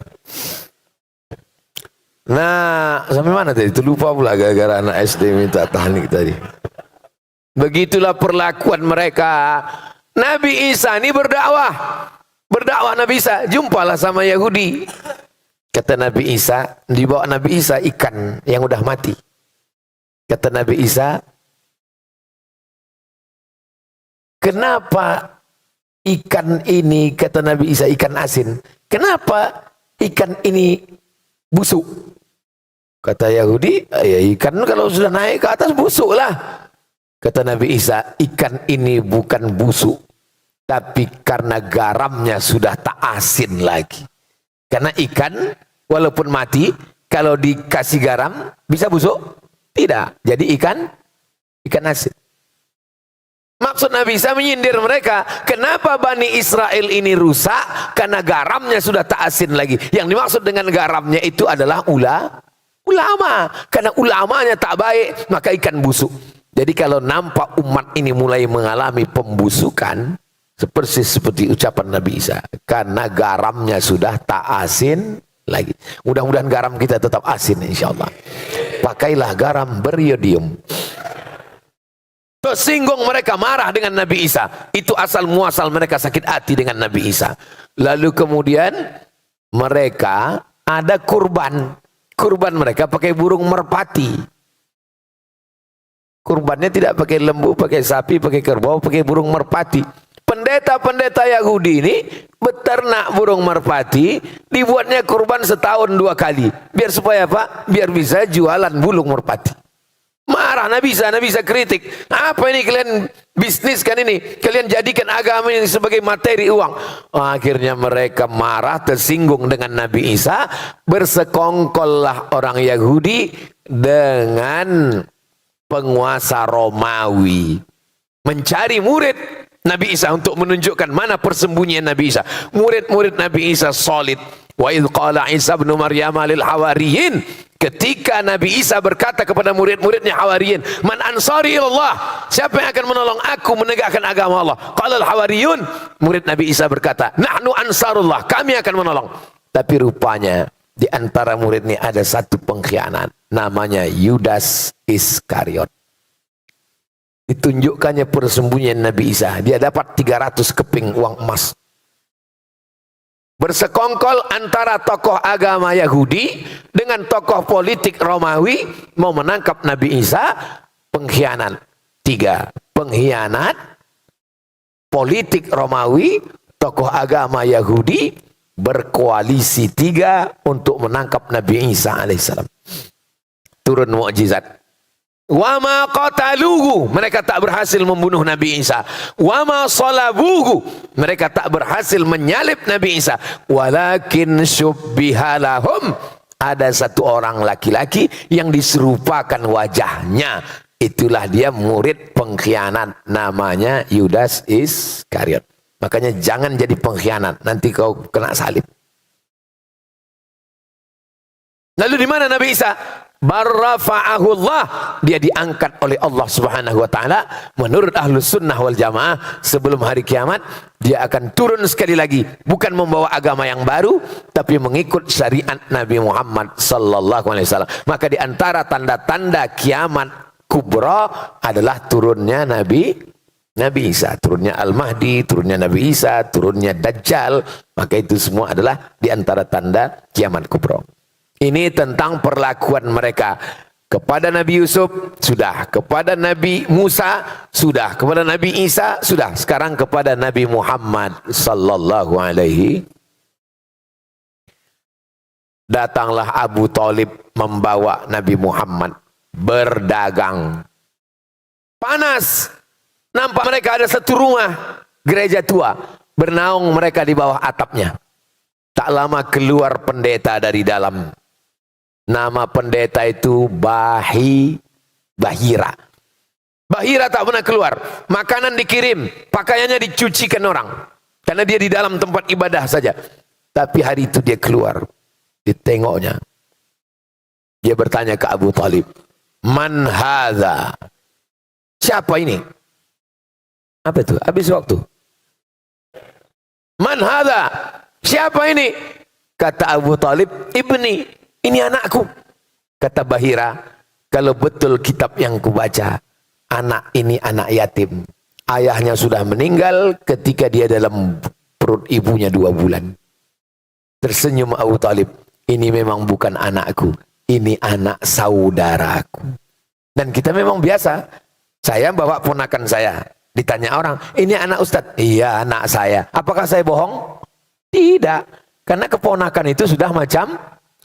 Speaker 1: Nah, sampai mana tadi? Itu lupa pula gara-gara anak SD minta tahnik tadi. Begitulah perlakuan mereka. Nabi Isa ini berdakwah Nabi Isa, jumpalah sama Yahudi. Kata Nabi Isa, dibawa Nabi Isa ikan yang udah mati. Kata Nabi Isa, kenapa ikan ini, kata Nabi Isa, ikan asin, kenapa ikan ini busuk? Kata Yahudi, ya ikan kalau sudah naik ke atas busuk lah. Kata Nabi Isa, ikan ini bukan busuk, tapi karena garamnya sudah tak asin lagi. Karena ikan walaupun mati, kalau dikasih garam bisa busuk? Tidak. Jadi ikan asin. Maksud Nabi Isa menyindir mereka. Kenapa Bani Israel ini rusak? Karena garamnya sudah tak asin lagi. Yang dimaksud dengan garamnya itu adalah ulama. Karena ulamanya tak baik, maka ikan busuk. Jadi kalau nampak umat ini mulai mengalami pembusukan, seperti ucapan Nabi Isa, karena garamnya sudah tak asin lagi. Mudah-mudahan garam kita tetap asin insyaallah. Pakailah garam beriodium. Tersinggung mereka, marah dengan Nabi Isa. Itu asal muasal mereka sakit hati dengan Nabi Isa. Lalu kemudian mereka ada kurban. Kurban mereka pakai burung merpati. Kurbannya tidak pakai lembu, pakai sapi, pakai kerbau, pakai burung merpati. Pendeta-pendeta Yahudi ini beternak burung merpati, dibuatnya kurban setahun 2 kali. Biar supaya apa? Biar bisa jualan burung merpati. Marah Nabi Isa kritik. Apa ini kalian bisnis kan ini? Kalian jadikan agama ini sebagai materi uang. Akhirnya mereka marah, tersinggung dengan Nabi Isa. Bersekongkollah orang Yahudi dengan penguasa Romawi. Mencari murid Nabi Isa untuk menunjukkan mana persembunyian Nabi Isa. Murid-murid Nabi Isa solid. Wa idh qala Isa ibn Maryam lil hawariyin, ketika Nabi Isa berkata kepada murid-muridnya hawariyin, man ansari ilallah, siapa yang akan menolong aku menegakkan agama Allah? Qala al hawariyun, murid Nabi Isa berkata, nahnu ansarullah, kami akan menolong. Tapi rupanya di antara murid ini ada satu pengkhianat, namanya Yudas Iskariot. Ditunjukkannya persembunyian Nabi Isa. Dia dapat 300 keping uang emas. Bersekongkol antara tokoh agama Yahudi dengan tokoh politik Romawi mau menangkap Nabi Isa. Pengkhianat 3, pengkhianat politik Romawi, tokoh agama Yahudi berkoalisi 3 untuk menangkap Nabi Isa alaihissalam. Turun mukjizat. Wa ma qataluhu, mereka tak berhasil membunuh Nabi Isa. Wa ma salabuhu, mereka tak berhasil menyalib Nabi Isa. Walakin syubbiha lahum, ada satu orang laki-laki yang diserupakan wajahnya. Itulah dia murid pengkhianat, namanya Yudas Iskariot. Makanya jangan jadi pengkhianat, nanti kau kena salib. Lalu di mana Nabi Isa? Barrafa'ahullah, dia diangkat oleh Allah Subhanahu wa taala. Menurut Ahlus Sunnah wal Jamaah, sebelum hari kiamat dia akan turun sekali lagi, bukan membawa agama yang baru, tapi mengikut syariat Nabi Muhammad sallallahu alaihi wasallam. Maka di antara tanda-tanda kiamat kubra adalah turunnya Nabi Isa, turunnya Al-Mahdi, turunnya Nabi Isa, turunnya Dajjal. Maka itu semua adalah di antara tanda kiamat kubra. Ini tentang perlakuan mereka kepada Nabi Yusuf, sudah. Kepada Nabi Musa, sudah. Kepada Nabi Isa, sudah. Sekarang kepada Nabi Muhammad sallallahu alaihi. Datanglah Abu Thalib membawa Nabi Muhammad berdagang. Panas. Nampak mereka ada satu rumah gereja tua. Bernaung mereka di bawah atapnya. Tak lama keluar pendeta dari dalam. Nama pendeta itu Bahira. Bahira tak pernah keluar. Makanan dikirim, pakaiannya dicucikan orang. Karena dia di dalam tempat ibadah saja. Tapi hari itu dia keluar. Ditengoknya. Dia bertanya ke Abu Thalib, man hadha? Siapa ini? Apa itu? Habis waktu. Man hadha? Siapa ini? Kata Abu Thalib, ibni. Ini anakku. Kata Bahira, kalau betul kitab yang kubaca, anak ini anak yatim. Ayahnya sudah meninggal ketika dia dalam perut ibunya 2 bulan. Tersenyum Abu Thalib, ini memang bukan anakku, ini anak saudaraku. Dan kita memang biasa, saya bawa ponakan saya, ditanya orang, ini anak Ustadz? Iya, anak saya. Apakah saya bohong? Tidak, karena keponakan itu sudah macam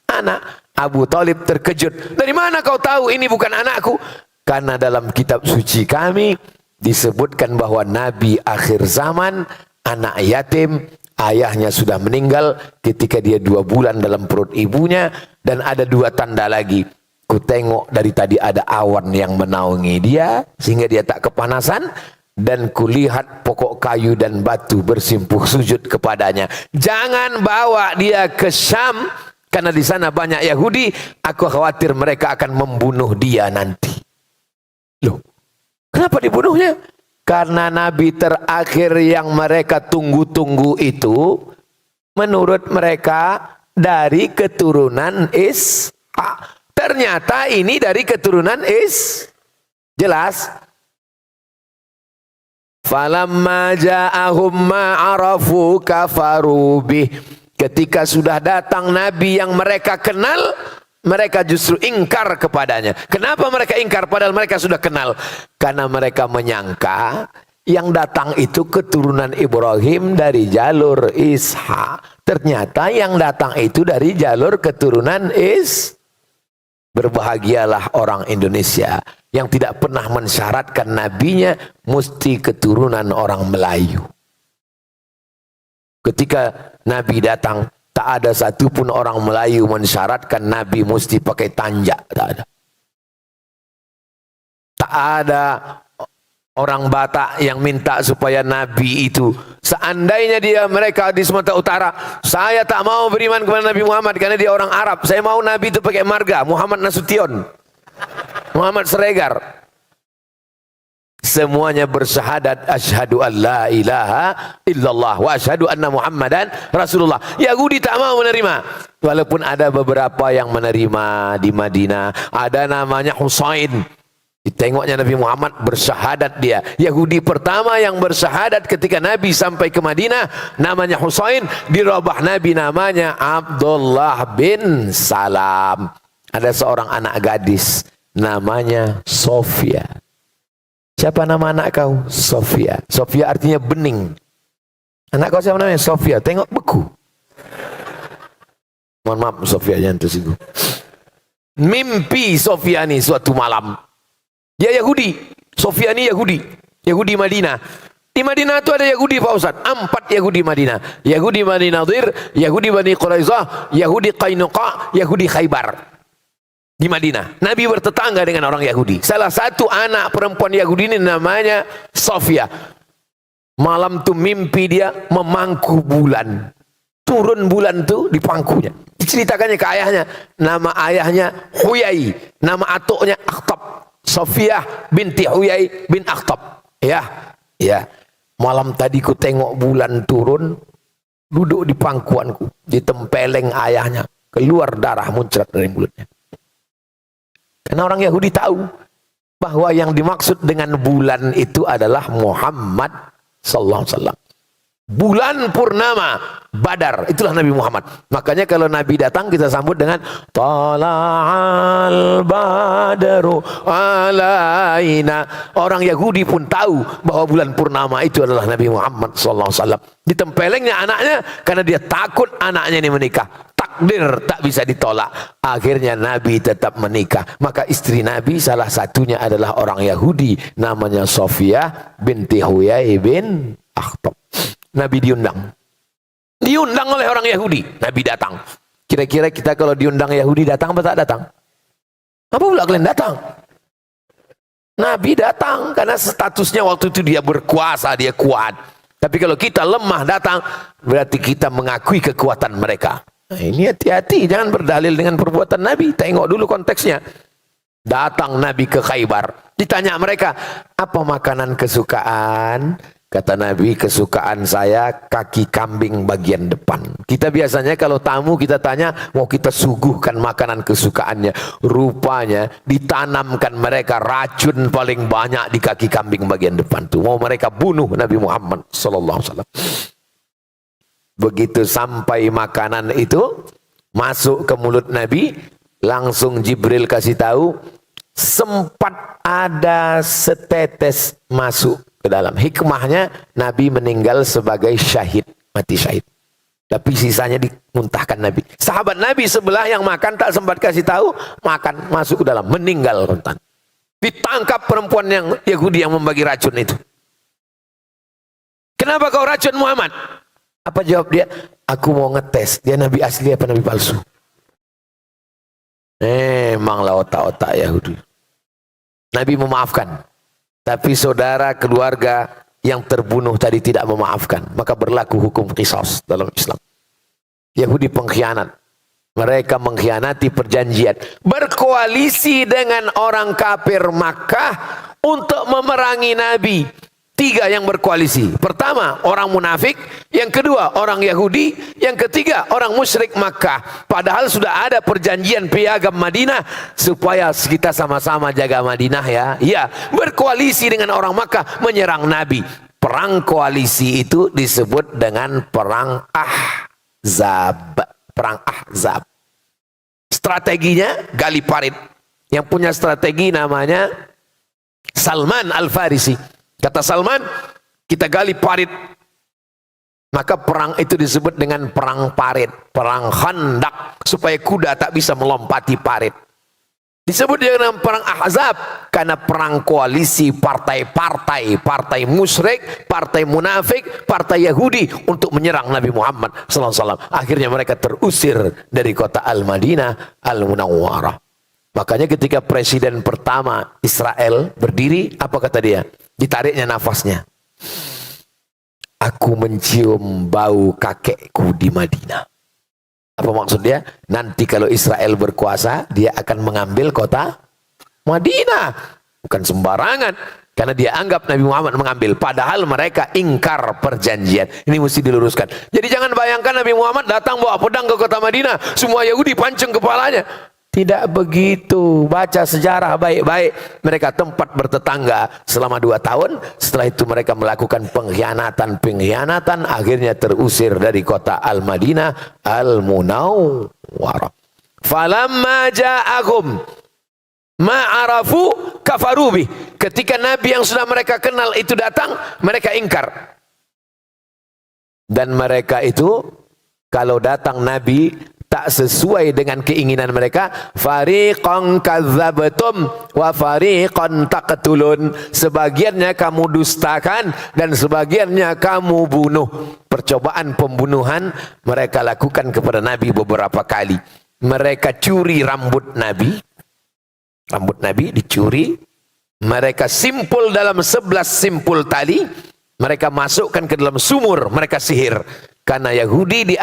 Speaker 1: anak. Abu Thalib terkejut. Dari mana kau tahu ini bukan anakku? Karena dalam kitab suci kami disebutkan bahwa Nabi akhir zaman, anak yatim, ayahnya sudah meninggal ketika dia 2 bulan dalam perut ibunya. Dan ada 2 tanda lagi. Ku tengok dari tadi ada awan yang menaungi dia sehingga dia tak kepanasan. Dan kulihat pokok kayu dan batu bersimpuh sujud kepadanya. Jangan bawa dia ke Syam, karena di sana banyak Yahudi. Aku khawatir mereka akan membunuh dia nanti. Loh, kenapa dibunuhnya? Karena Nabi terakhir yang mereka tunggu-tunggu itu, menurut mereka dari keturunan Ishak. Ternyata ini dari keturunan jelas. Falamma ja'ahum ma'arafu kafaru bih. Ketika sudah datang Nabi yang mereka kenal, mereka justru ingkar kepadanya. Kenapa mereka ingkar padahal mereka sudah kenal? Karena mereka menyangka yang datang itu keturunan Ibrahim dari jalur Ishak. Ternyata yang datang itu dari jalur keturunan Berbahagialah orang Indonesia yang tidak pernah mensyaratkan nabinya mesti keturunan orang Melayu. Ketika Nabi datang, tak ada satupun orang Melayu mensyaratkan Nabi mesti pakai tanjak. Tak ada. Tak ada orang Batak yang minta supaya Nabi itu, seandainya mereka di Sumatera Utara, saya tak mau beriman kepada Nabi Muhammad karena dia orang Arab, saya mau Nabi itu pakai marga Muhammad Nasution, Muhammad Siregar. Semuanya bersyahadat asyhadu an la ilaha illallah wa asyhadu anna Muhammadan Rasulullah. Yahudi tak mau menerima, walaupun ada beberapa yang menerima di Madinah. Ada namanya Husain, ditengoknya Nabi Muhammad bersyahadat dia. Yahudi pertama yang bersyahadat ketika Nabi sampai ke Madinah namanya Husain. Dirubah Nabi namanya Abdullah bin Salam. Ada seorang anak gadis namanya Sofia. Siapa nama anak kau? Sofia. Sofia artinya bening. Anak kau siapa namanya? Sofia. Tengok beku. Mohon maaf Sofia, jangan tersinggung. Mimpi Sofia ini suatu malam. Dia Yahudi, Sofia ini Yahudi, Yahudi Madinah. Di Madinah itu ada Yahudi Pak Ustaz, 4 Yahudi Madinah. Yahudi Bani Nadir, Yahudi Bani Quraizah, Yahudi Qainuqa, Yahudi Khaybar. Di Madinah, Nabi bertetangga dengan orang Yahudi. Salah satu anak perempuan Yahudi ini namanya Sofia. Malam itu mimpi dia memangku bulan. Turun bulan itu di pangkunya. Diceritakannya ke ayahnya. Nama ayahnya Huyai, nama atuknya Akhtab. Sofia binti Huyai bin Akhtab. Ya. Malam tadi ku tengok bulan turun, duduk di pangkuanku, ditempeleng ayahnya, keluar darah muncrat dari mulutnya. Karena orang Yahudi tahu bahwa yang dimaksud dengan bulan itu adalah Muhammad sallallahu alaihi wasallam. Bulan purnama Badar, itulah Nabi Muhammad. Makanya kalau Nabi datang kita sambut dengan Tala'al Badaru alaina. Orang Yahudi pun tahu bahwa bulan purnama itu adalah Nabi Muhammad SAW. Ditempelengnya anaknya karena dia takut anaknya ini menikah. Takdir tak bisa ditolak. Akhirnya Nabi tetap menikah. Maka istri Nabi salah satunya adalah orang Yahudi, namanya Sofia binti Huyai bin Akhtab. Nabi diundang oleh orang Yahudi. Nabi datang. Kira-kira kita kalau diundang Yahudi datang apa tak datang? Apa pula kalian datang? Nabi datang karena statusnya waktu itu dia berkuasa, dia kuat. Tapi kalau kita lemah datang, berarti kita mengakui kekuatan mereka. Nah, ini hati-hati, jangan berdalil dengan perbuatan Nabi. Tengok dulu konteksnya. Datang Nabi ke Khaybar, ditanya mereka, apa makanan kesukaan? Kata Nabi, kesukaan saya kaki kambing bagian depan. Kita biasanya kalau tamu kita tanya, mau kita suguhkan makanan kesukaannya. Rupanya ditanamkan mereka racun paling banyak di kaki kambing bagian depan tuh. Mau mereka bunuh Nabi Muhammad sallallahu alaihi wasallam. Begitu sampai makanan itu masuk ke mulut Nabi, langsung Jibril kasih tahu, sempat ada setetes masuk ke dalam. Hikmahnya Nabi meninggal sebagai syahid, mati syahid. Tapi sisanya dimuntahkan Nabi. Sahabat Nabi sebelah yang makan tak sempat kasih tahu, makan masuk ke dalam, meninggal rentan. Ditangkap perempuan yang Yahudi yang membagi racun itu. Kenapa kau racun Muhammad? Apa jawab dia? Aku mau ngetes dia Nabi asli apa Nabi palsu. Memanglah otak-otak Yahudi. Nabi memaafkan. Tapi saudara keluarga yang terbunuh tadi tidak memaafkan. Maka berlaku hukum qisas dalam Islam. Yahudi pengkhianat. Mereka mengkhianati perjanjian. Berkoalisi dengan orang kafir Makkah untuk memerangi Nabi. 3 yang berkoalisi. Pertama, orang munafik. Yang kedua, orang Yahudi. Yang ketiga, orang musyrik Makkah. Padahal sudah ada perjanjian piagam Madinah supaya kita sama-sama jaga Madinah ya. Ya, berkoalisi dengan orang Makkah menyerang Nabi. Perang koalisi itu disebut dengan perang Ahzab. Perang Ahzab. Strateginya gali parit. Yang punya strategi namanya Salman Al-Farisi. Kata Salman, kita gali parit. Maka perang itu disebut dengan perang parit, perang Khandak, supaya kuda tak bisa melompati parit. Disebut dengan perang Ahzab karena perang koalisi partai-partai, partai musyrik, partai munafik, partai Yahudi untuk menyerang Nabi Muhammad SAW. Akhirnya mereka terusir dari kota Al-Madinah Al-Munawwarah. Makanya ketika presiden pertama Israel berdiri, apa kata dia? Ditariknya nafasnya. Aku mencium bau kakekku di Madinah. Apa maksud dia? Nanti kalau Israel berkuasa, dia akan mengambil kota Madinah. Bukan sembarangan. Karena dia anggap Nabi Muhammad mengambil. Padahal mereka ingkar perjanjian. Ini mesti diluruskan. Jadi jangan bayangkan Nabi Muhammad datang bawa pedang ke kota Madinah. Semua Yahudi pancung kepalanya. Tidak begitu. Baca sejarah baik-baik. Mereka tempat bertetangga selama 2 tahun. Setelah itu mereka melakukan pengkhianatan. Akhirnya terusir dari kota Al-Madinah Al-Munawwarah. Falamma ja'akum ma'arafu kafarubi. Ketika Nabi yang sudah mereka kenal itu datang, mereka ingkar. Dan mereka itu, kalau datang Nabi tak sesuai dengan keinginan mereka, fariqan kadzabtum wa fariqan taqtulun. Sebagiannya kamu dustakan dan sebagiannya kamu bunuh. Percobaan pembunuhan mereka lakukan kepada Nabi beberapa kali. Mereka curi rambut Nabi. Rambut Nabi dicuri. Mereka simpul dalam 11 simpul tali. Mereka masukkan ke dalam sumur. Mereka sihir. Karena Yahudi di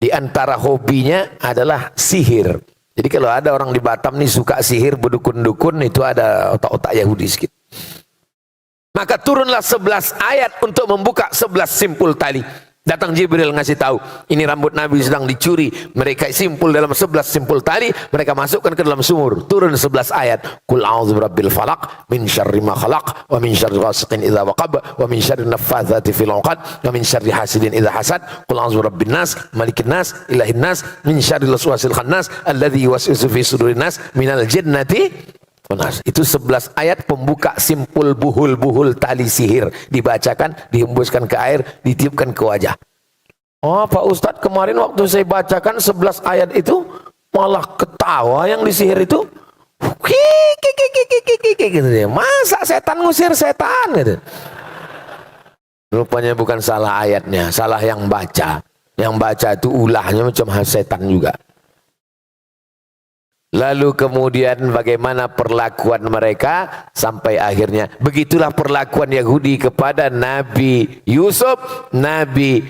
Speaker 1: antara hobinya adalah sihir. Jadi kalau ada orang di Batam nih suka sihir, berdukun-dukun, itu ada otak-otak Yahudi sedikit. Maka turunlah 11 ayat untuk membuka 11 simpul tali. Datang Jibril ngasih tahu, ini rambut Nabi sedang dicuri. Mereka simpul dalam 11 simpul tali, mereka masukkan ke dalam sumur. Turun 11 ayat. Qul a'udzu birabbil falaq min syarri ma khalaq wa min syarri ghasiqin idza waqab wa min syarri naffatsati fil 'uqad wa min syarri hasidin idza hasad. Qul a'udzu birabbin nas, malikin nas, ilahin nas, min syarri waswasil khannas alladzi yuwaswisu fi sudurin nas minal jinnati. Itu 11 ayat pembuka simpul buhul-buhul tali sihir. Dibacakan, dihembuskan ke air, ditiupkan ke wajah. Oh Pak Ustadz, kemarin waktu saya bacakan 11 ayat itu malah ketawa yang disihir itu. Gitu dia. Masa setan ngusir setan gitu. Rupanya bukan salah ayatnya, salah yang baca. Yang baca itu ulahnya macam setan juga. Lalu kemudian bagaimana perlakuan mereka sampai akhirnya. Begitulah perlakuan Yahudi kepada Nabi Yusuf, Nabi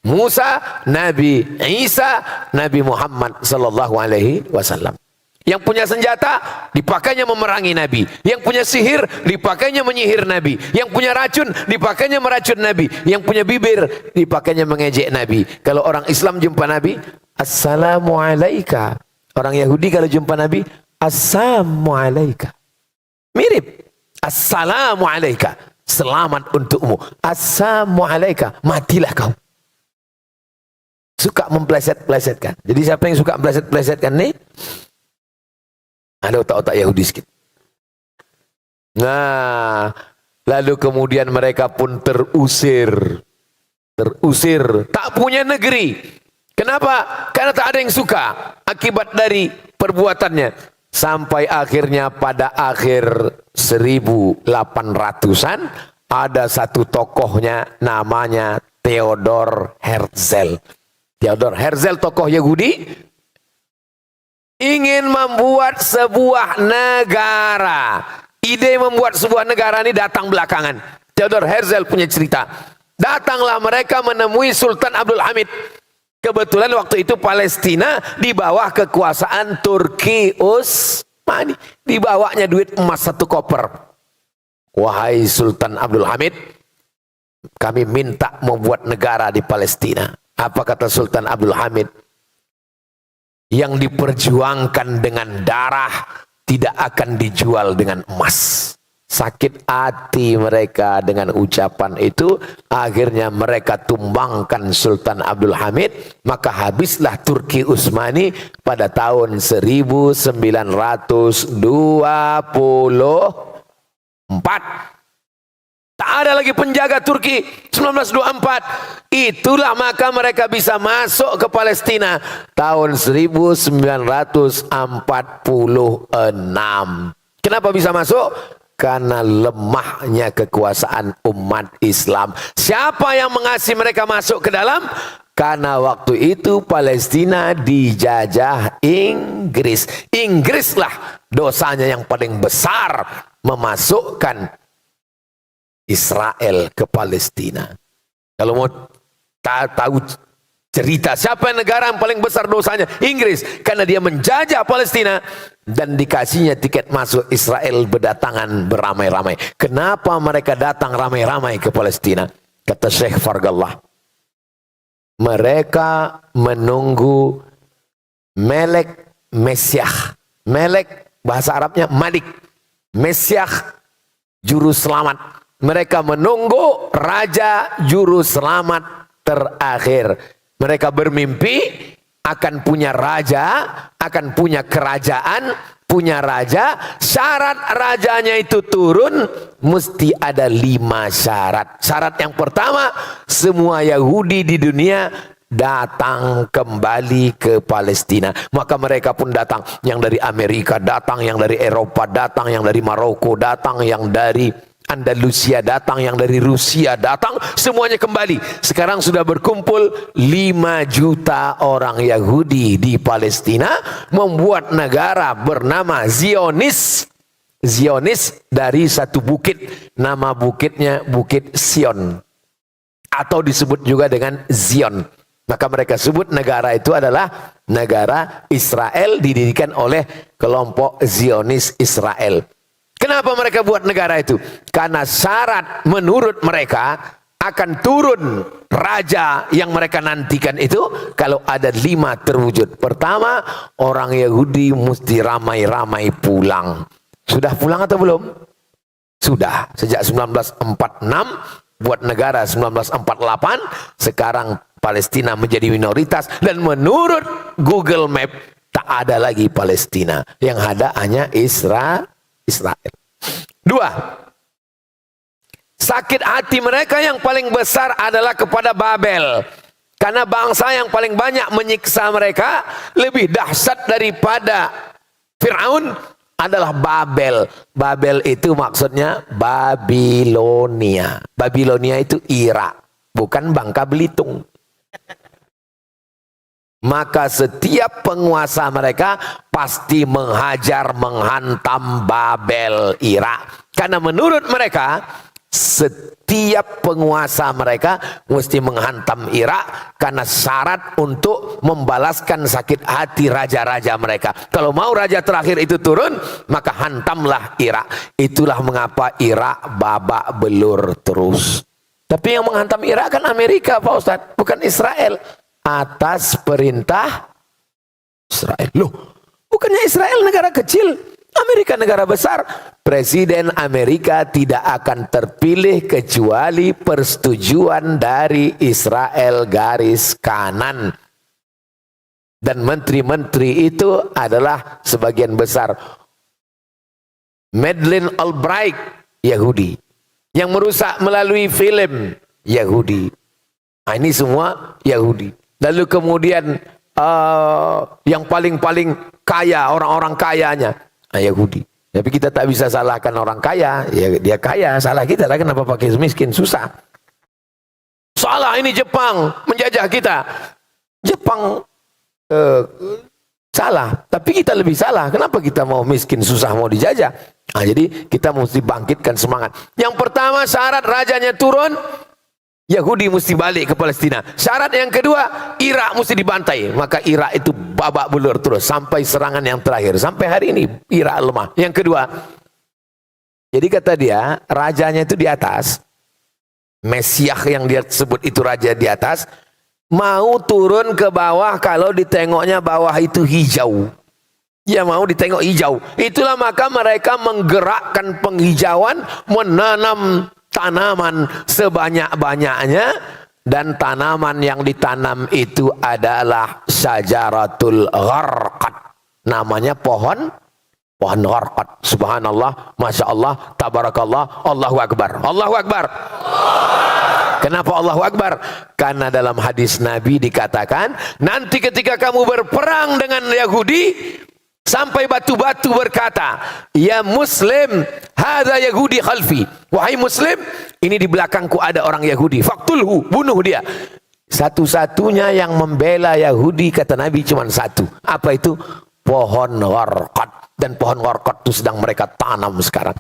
Speaker 1: Musa, Nabi Isa, Nabi Muhammad sallallahu alaihi wasallam. Yang punya senjata dipakainya memerangi Nabi. Yang punya sihir dipakainya menyihir Nabi. Yang punya racun dipakainya meracun Nabi. Yang punya bibir dipakainya mengejek Nabi. Kalau orang Islam jumpa Nabi, assalamu alaika. Orang Yahudi kalau jumpa Nabi, assalamu alaika. Mirip. Assalamu alaika. Selamat untukmu. Assalamu alaika. Matilah kau. Suka mempleset-plesetkan. Jadi siapa yang suka mempleset-plesetkan nih? Ada otak-otak Yahudi sedikit. Nah, lalu kemudian mereka pun terusir. Terusir. Tak punya negeri. Kenapa? Karena tak ada yang suka akibat dari perbuatannya. Sampai akhirnya pada akhir 1800-an ada satu tokohnya namanya Theodor Herzl. Theodor Herzl tokoh Yahudi ingin membuat sebuah negara. Ide membuat sebuah negara ini datang belakangan. Theodor Herzl punya cerita. Datanglah mereka menemui Sultan Abdul Hamid. Kebetulan waktu itu Palestina di bawah kekuasaan Turki Utsmani. Dibawanya duit emas 1 koper. Wahai Sultan Abdul Hamid, kami minta membuat negara di Palestina. Apa kata Sultan Abdul Hamid? Yang diperjuangkan dengan darah tidak akan dijual dengan emas. sakit hati mereka dengan ucapan itu, akhirnya mereka tumbangkan Sultan Abdul Hamid, maka habislah Turki Utsmani pada tahun 1924. Tak ada lagi penjaga Turki 1924. Itulah maka mereka bisa masuk ke Palestina tahun 1946. Kenapa bisa masuk? Karena lemahnya kekuasaan umat Islam. Siapa yang mengasihi mereka masuk ke dalam? Karena waktu itu Palestina dijajah Inggris. Inggrislah dosanya yang paling besar memasukkan Israel ke Palestina. Kalau mau tahu cerita siapa negara yang paling besar dosanya? Inggris, karena dia menjajah Palestina dan dikasihnya tiket masuk Israel berdatangan beramai-ramai. Kenapa mereka datang ramai-ramai ke Palestina? Kata Syekh Fargallah, mereka menunggu Melek Mesyah. Melek bahasa Arabnya Malik, Mesyah juru selamat. Mereka menunggu raja juru selamat terakhir. Mereka bermimpi akan punya raja, akan punya kerajaan, punya raja. Syarat rajanya itu turun, mesti ada 5 syarat. Syarat yang pertama, semua Yahudi di dunia datang kembali ke Palestina. Maka mereka pun datang, yang dari Amerika datang, yang dari Eropa datang, yang dari Maroko datang, yang dari Andalusia datang, yang dari Rusia datang, semuanya kembali. Sekarang sudah berkumpul 5 juta orang Yahudi di Palestina, membuat negara bernama Zionis. Zionis dari satu bukit, nama bukitnya Bukit Sion, atau disebut juga dengan Zion. Maka mereka sebut negara itu adalah negara Israel, didirikan oleh kelompok Zionis Israel. Kenapa mereka buat negara itu? Karena syarat menurut mereka akan turun raja yang mereka nantikan itu kalau ada 5 terwujud. Pertama, orang Yahudi mesti ramai-ramai pulang. Sudah pulang atau belum? Sudah. Sejak 1946 buat negara 1948, sekarang Palestina menjadi minoritas, dan menurut Google Map tak ada lagi Palestina. Yang ada hanya Israel. 2. Sakit hati mereka yang paling besar adalah kepada Babel. Karena bangsa yang paling banyak menyiksa mereka, lebih dahsyat daripada Firaun, adalah Babel. Babel itu maksudnya Babilonia. Babilonia itu Irak, bukan Bangka Belitung. Maka setiap penguasa mereka pasti menghajar, menghantam Babel, Irak. Karena menurut mereka, setiap penguasa mereka mesti menghantam Irak, karena syarat untuk membalaskan sakit hati raja-raja mereka. Kalau mau raja terakhir itu turun, maka hantamlah Irak. Itulah mengapa Irak babak belur terus. Tapi yang menghantam Irak kan Amerika, Pak Ustadz, bukan Israel. Atas perintah Israel. Loh, bukannya Israel negara kecil, Amerika negara besar. Presiden Amerika tidak akan terpilih kecuali persetujuan dari Israel garis kanan. Dan menteri-menteri itu adalah sebagian besar Madeleine Albright, Yahudi. Yang merusak melalui film, Yahudi. Nah, ini semua Yahudi. Lalu kemudian yang paling-paling kaya, orang-orang kayanya Yahudi. Tapi kita tak bisa salahkan orang kaya, ya dia kaya, salah kita lah kenapa pakai miskin, susah. Salah ini Jepang menjajah kita. Jepang salah, tapi kita lebih salah. Kenapa kita mau miskin, susah, mau dijajah? Nah, jadi kita mesti bangkitkan semangat. Yang pertama, syarat rajanya turun, Yahudi mesti balik ke Palestina. Syarat yang kedua, Irak mesti dibantai. Maka Irak itu babak belur terus sampai serangan yang terakhir. Sampai hari ini Irak lemah. Yang kedua, jadi kata dia, rajanya itu di atas. Mesyah yang dia sebut itu raja di atas, mau turun ke bawah kalau ditengoknya bawah itu hijau. Dia mau ditengok hijau. Itulah maka mereka menggerakkan penghijauan, menanam tanaman sebanyak-banyaknya, dan tanaman yang ditanam itu adalah syajaratul gharqad. Namanya pohon gharqad. Subhanallah, Masya Allah, Tabarakallah, Allahu Akbar. Allahu Akbar. Kenapa Allahu Akbar? Karena dalam hadis Nabi dikatakan, nanti ketika kamu berperang dengan Yahudi, sampai batu-batu berkata, ya Muslim, hadza Yahudi khalfi. Wahai Muslim, ini di belakangku ada orang Yahudi. Faktulhu, bunuh dia. Satu-satunya yang membela Yahudi, kata Nabi, cuma satu. Apa itu? Pohon gharqad. Dan pohon gharqad itu sedang mereka tanam sekarang.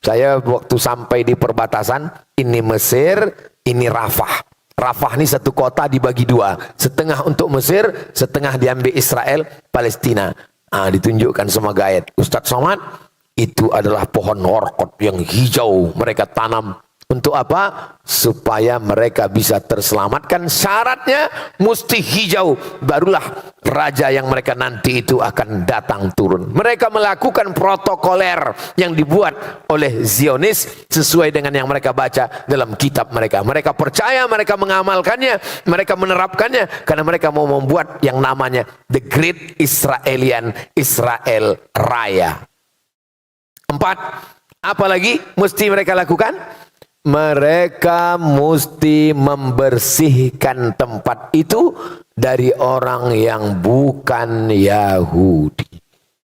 Speaker 1: Saya waktu sampai di perbatasan, ini Mesir, ini Rafah. Rafah ini satu kota dibagi dua. Setengah untuk Mesir, setengah diambil Israel, Palestina. Ditunjukkan sama guide Ustadz Somad, itu adalah pohon gharqad yang hijau mereka tanam. Untuk apa? Supaya mereka bisa terselamatkan. Syaratnya mesti hijau, barulah raja yang mereka nanti itu akan datang turun. Mereka melakukan protokoler yang dibuat oleh Zionis sesuai dengan yang mereka baca dalam kitab mereka. Mereka percaya, mereka mengamalkannya, mereka menerapkannya, karena mereka mau membuat yang namanya The Great Israel Raya. 4. Apa lagi mesti mereka lakukan? Mereka mesti membersihkan tempat itu dari orang yang bukan Yahudi.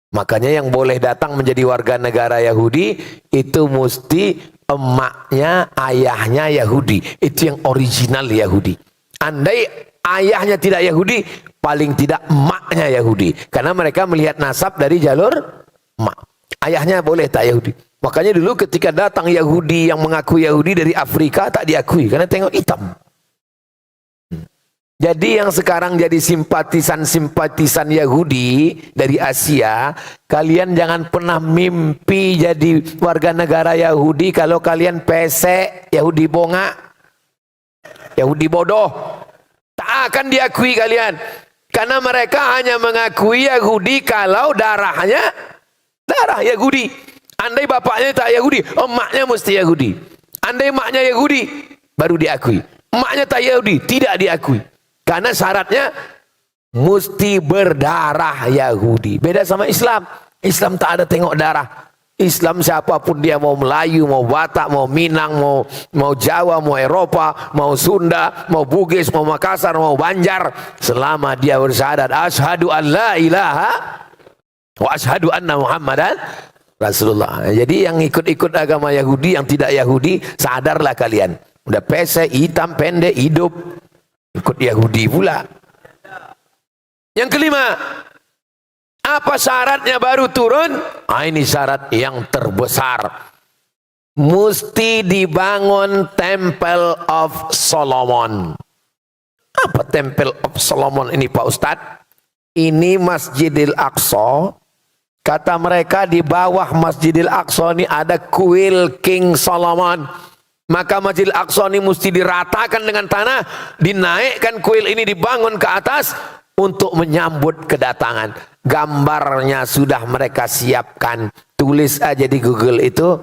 Speaker 1: Makanya yang boleh datang menjadi warga negara Yahudi itu mesti emaknya, ayahnya Yahudi. Itu yang original Yahudi. Andai ayahnya tidak Yahudi, paling tidak emaknya Yahudi. Karena mereka melihat nasab dari jalur emak. Ayahnya boleh tak Yahudi. Makanya dulu ketika datang Yahudi yang mengaku Yahudi dari Afrika, tak diakui karena tengok hitam. Jadi yang sekarang jadi simpatisan Yahudi dari Asia, kalian jangan pernah mimpi jadi warga negara Yahudi kalau kalian pesek, Yahudi bongak, Yahudi bodoh. Tak akan diakui kalian. Karena mereka hanya mengakui Yahudi kalau darahnya darah Yahudi. Andai bapaknya tak Yahudi, emaknya mesti Yahudi. Andai emaknya Yahudi, baru diakui. Emaknya tak Yahudi, tidak diakui. Karena syaratnya mesti berdarah Yahudi. Beda sama Islam. Islam tak ada tengok darah. Islam siapapun dia, mau Melayu, mau Batak, mau Minang, mau Jawa, mau Eropa, mau Sunda, mau Bugis, mau Makassar, mau Banjar, selama dia bersyahadat asyhadu an la ilaha wa asyhadu anna Muhammadan Rasulullah. Jadi yang ikut-ikut agama Yahudi, yang tidak Yahudi, sadarlah kalian. Udah pesek, hitam, pendek, hidup, ikut Yahudi pula. Yang kelima, apa syaratnya baru turun? Ini syarat yang terbesar. Mesti dibangun Temple of Solomon. Apa Temple of Solomon ini Pak Ustadz? Ini Masjidil Aqsa. Kata mereka di bawah Masjidil Aqsa ini ada kuil King Solomon. Maka Masjidil Aqsa ini mesti diratakan dengan tanah, dinaikkan kuil ini, dibangun ke atas untuk menyambut kedatangan. Gambarnya sudah mereka siapkan. Tulis aja di Google itu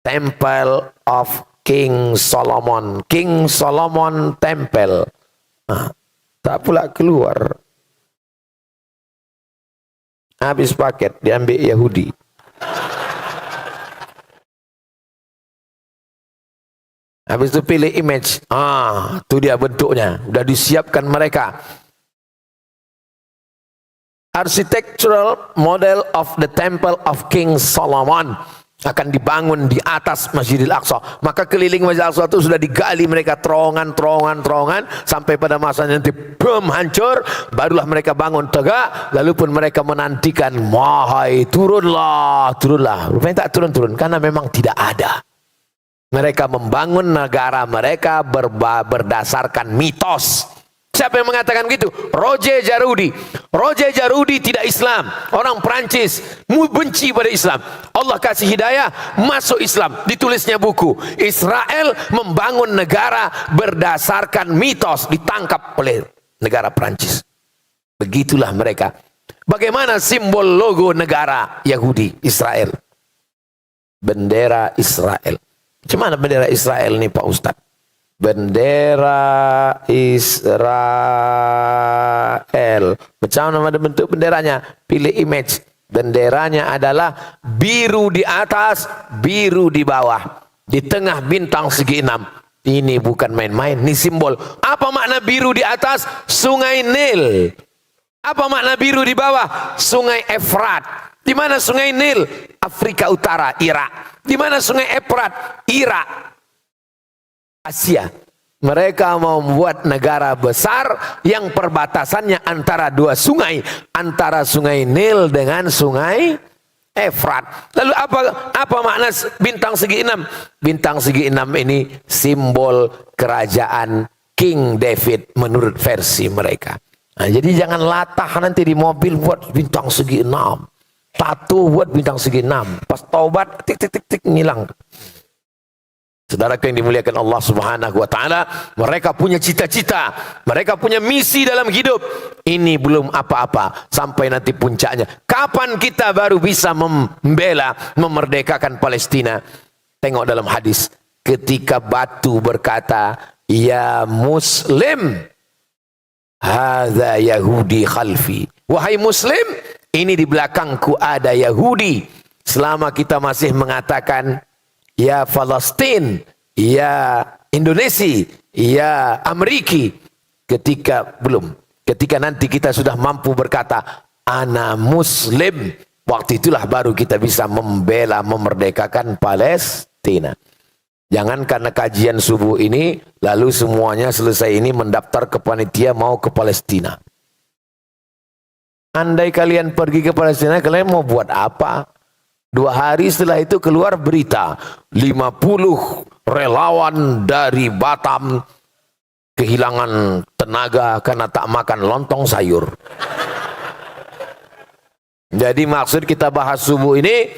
Speaker 1: Temple of King Solomon. King Solomon Temple. Tak pula keluar. Habis paket, diambil Yahudi. Habis itu pilih image. Itu dia bentuknya. Udah disiapkan mereka. Architectural model of the Temple of King Solomon akan dibangun di atas Masjidil Aqsa. Maka keliling Masjidil Aqsa itu sudah digali mereka terowongan sampai pada masanya nanti bom hancur, barulah mereka bangun tegak. Lalu pun mereka menantikan, wahai turunlah. Rupanya tak turun karena memang tidak ada. Mereka membangun negara mereka berdasarkan mitos. Siapa yang mengatakan begitu? Roger Jarudi. Roger Jarudi tidak Islam, orang Perancis, benci pada Islam. Allah kasih hidayah, masuk Islam. Ditulisnya buku Israel membangun negara berdasarkan mitos, ditangkap oleh negara Perancis. Begitulah mereka. Bagaimana simbol logo negara Yahudi Israel? Bendera Israel. Cuman bendera Israel nih Pak Ustadz? Bendera Israel. Macam mana bentuk benderanya? Pilih image. Benderanya adalah biru di atas, biru di bawah. Di tengah bintang segi 6. Ini bukan main-main, ini simbol. Apa makna biru di atas? Sungai Nil. Apa makna biru di bawah? Sungai Efrat. Di mana sungai Nil? Afrika Utara, Irak. Di mana sungai Efrat? Irak. Asia. Mereka mau membuat negara besar yang perbatasannya antara dua sungai, antara sungai Nil dengan sungai Efrat. Lalu apa makna bintang segi 6? Bintang segi 6 ini simbol kerajaan King David menurut versi mereka. Nah, jadi jangan latah nanti di mobil buat bintang segi 6. Tato buat bintang segi 6. Pas taubat tik tik tik tik ngilang. Saudara yang dimuliakan Allah Subhanahu wa taala, mereka punya cita-cita, mereka punya misi dalam hidup. Ini belum apa-apa sampai nanti puncaknya. Kapan kita baru bisa membela, memerdekakan Palestina? Tengok dalam hadis, ketika batu berkata, "Ya Muslim, hadza Yahudi khalfi." Wahai Muslim, ini di belakangku ada Yahudi. Selama kita masih mengatakan ya Palestina, ya Indonesia, ya Amerika, ketika nanti kita sudah mampu berkata ana Muslim, waktu itulah baru kita bisa membela, memerdekakan Palestina. Jangan karena kajian subuh ini lalu semuanya selesai ini mendaftar ke panitia mau ke Palestina. Andai kalian pergi ke Palestina, kalian mau buat apa? 2 hari setelah itu keluar berita 50 relawan dari Batam kehilangan tenaga karena tak makan lontong sayur. Jadi maksud kita bahas subuh ini,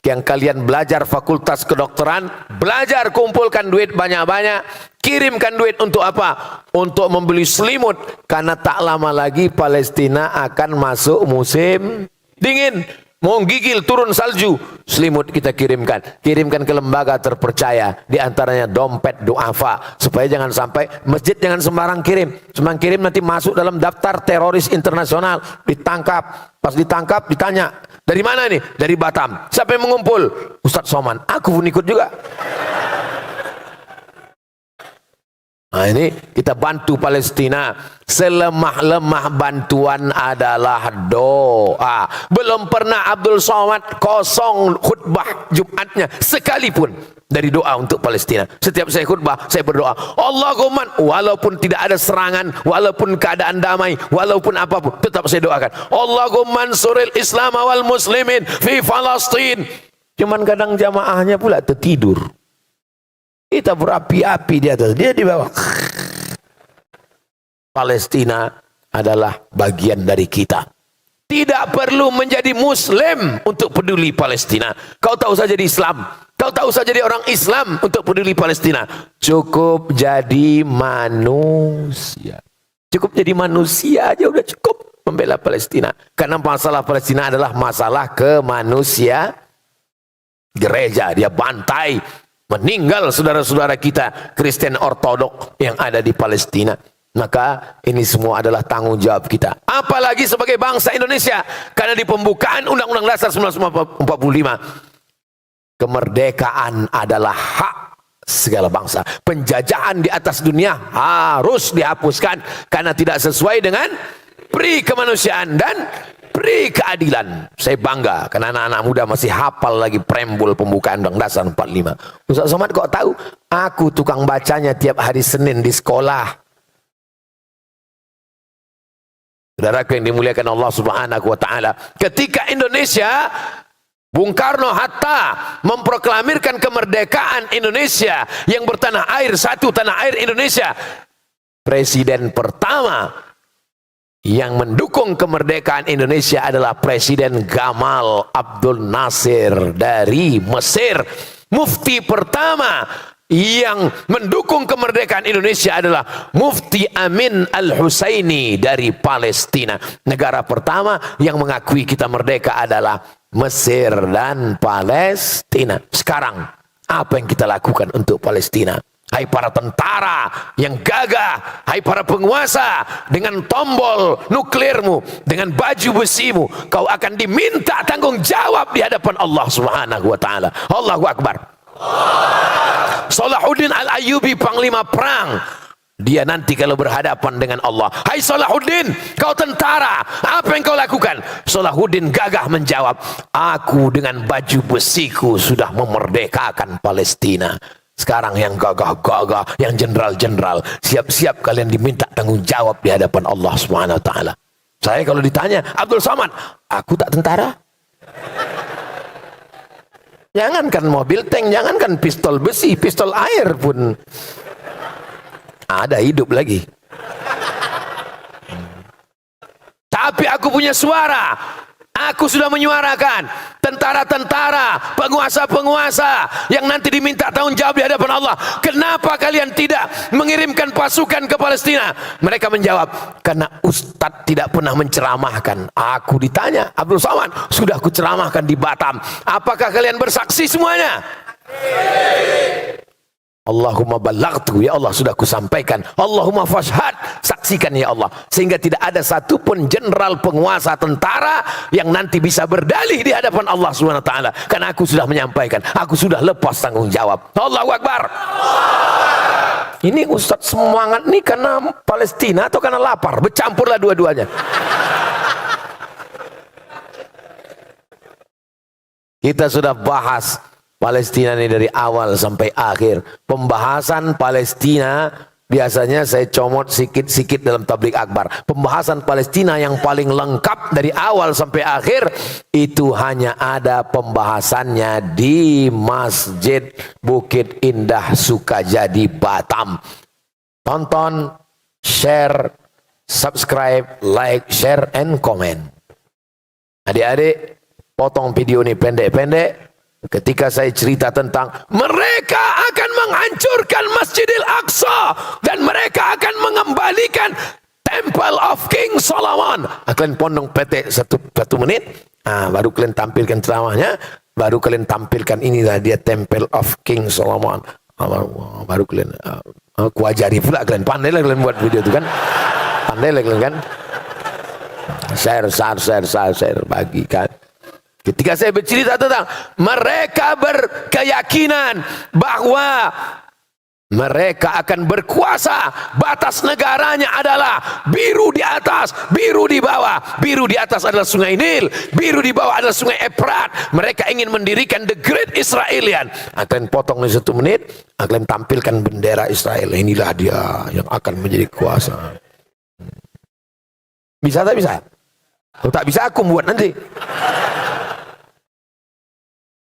Speaker 1: yang kalian belajar fakultas kedokteran, belajar kumpulkan duit banyak-banyak, kirimkan duit untuk apa? Untuk membeli selimut, karena tak lama lagi Palestina akan masuk musim dingin. Mau gigil turun salju, selimut kita kirimkan ke lembaga terpercaya, di antaranya dompet duafa, supaya jangan sampai masjid jangan sembarang kirim, cuma kirim nanti masuk dalam daftar teroris internasional, ditangkap. Pas ditangkap ditanya, dari mana nih? Dari Batam. Siapa yang mengumpul? Ustadz Somad. Aku pun ikut juga. Nah ini kita bantu Palestina. Selemah-lemah bantuan adalah doa. Belum pernah Abdul Somad kosong khutbah Jumatnya sekalipun dari doa untuk Palestina. Setiap saya khutbah saya berdoa, Allahumma, walaupun tidak ada serangan, walaupun keadaan damai, walaupun apapun, tetap saya doakan, Allahumma ansuril Islam wal muslimin fi Palestin. Cuman kadang jamaahnya pula tertidur. Kita berapi-api di atas, dia di bawah. Palestina adalah bagian dari kita. Tidak perlu menjadi Muslim untuk peduli Palestina. Kau tahu saja di Islam, kau tahu saja jadi orang Islam untuk peduli Palestina. Cukup jadi manusia. Cukup jadi manusia aja udah cukup membela Palestina. Karena masalah Palestina adalah masalah kemanusiaan. Gereja dia bantai, meninggal saudara-saudara kita Kristen Ortodok yang ada di Palestina. Maka ini semua adalah tanggung jawab kita. Apalagi sebagai bangsa Indonesia. Karena di pembukaan Undang-Undang Dasar 1945, kemerdekaan adalah hak segala bangsa. Penjajahan di atas dunia harus dihapuskan karena tidak sesuai dengan pri kemanusiaan dan pri keadilan. Saya bangga karena anak-anak muda masih hafal lagi preambul pembukaan Undang Dasar 45. Ustaz Somad kok tahu? Aku tukang bacanya tiap hari Senin di sekolah. Saudaraku yang dimuliakan Allah Subhanahu wa taala, ketika Indonesia Bung Karno Hatta memproklamirkan kemerdekaan Indonesia yang bertanah air, satu tanah air Indonesia, presiden pertama yang mendukung kemerdekaan Indonesia adalah Presiden Gamal Abdul Nasir dari Mesir. Mufti pertama yang mendukung kemerdekaan Indonesia adalah Mufti Amin Al-Husaini dari Palestina. Negara pertama yang mengakui kita merdeka adalah Mesir dan Palestina. Sekarang, apa yang kita lakukan untuk Palestina? Hai para tentara yang gagah, hai para penguasa, dengan tombol nuklirmu, dengan baju besimu, kau akan diminta tanggung jawab di hadapan Allah Subhanahu wa taala. Allahu Akbar. Salahuddin Al-Ayyubi, panglima perang, dia nanti kalau berhadapan dengan Allah, hai Salahuddin, kau tentara, apa yang kau lakukan? Salahuddin gagah menjawab, aku dengan baju besiku sudah memerdekakan Palestina. Sekarang yang gagah-gagah, yang jenderal-jenderal, siap-siap kalian diminta tanggung jawab di hadapan Allah Subhanahu wa taala. Saya kalau ditanya, Abdul Somad, aku tak tentara. Jangankan mobil tank, jangankan pistol besi, pistol air pun ada hidup lagi. Tapi aku punya suara. Aku sudah menyuarakan tentara-tentara, penguasa-penguasa yang nanti diminta tanggung jawab di hadapan Allah. Kenapa kalian tidak mengirimkan pasukan ke Palestina? Mereka menjawab, karena Ustadz tidak pernah menceramahkan. Aku ditanya, Abdul Somad, sudah aku ceramahkan di Batam. Apakah kalian bersaksi semuanya? Allahumma balaghtu, ya Allah sudah kusampaikan. Allahumma fashhad, saksikan ya Allah. Sehingga tidak ada satupun jenderal, penguasa, tentara yang nanti bisa berdalih di hadapan Allah Subhanahu wa taala, karena aku sudah menyampaikan, aku sudah lepas tanggung jawab. Allahu Akbar. Ini Ustadz semangat nih karena Palestina atau karena lapar? Bercampurlah dua-duanya. Kita sudah bahas Palestina ini dari awal sampai akhir. Pembahasan Palestina biasanya saya comot sikit-sikit dalam tablik akbar. Pembahasan Palestina yang paling lengkap dari awal sampai akhir itu hanya ada pembahasannya di Masjid Bukit Indah Sukajadi Batam. Tonton, share, subscribe, like, share, and comment. Adik-adik, potong video ini pendek-pendek. Ketika saya cerita tentang mereka akan menghancurkan Masjidil Aqsa dan mereka akan mengembalikan Temple of King Solomon. Kalian pondong PT satu menit, baru kalian tampilkan ceramahnya, baru kalian tampilkan inilah dia Temple of King Solomon. Baru kalian kuajari pula, kalian pandai lah kalian buat video itu kan, pandai lah kalian kan, share, bagikan. Ketika saya bercerita tentang mereka berkeyakinan bahwa mereka akan berkuasa, batas negaranya adalah biru di atas, biru di bawah. Biru di atas adalah sungai Nil, biru di bawah adalah sungai Efrat. Mereka ingin mendirikan the Great Israelian. Akan potong di 1 menit, akan tampilkan bendera Israel. Inilah dia yang akan menjadi kuasa. Bisa tak bisa? Kalau tak bisa aku buat nanti.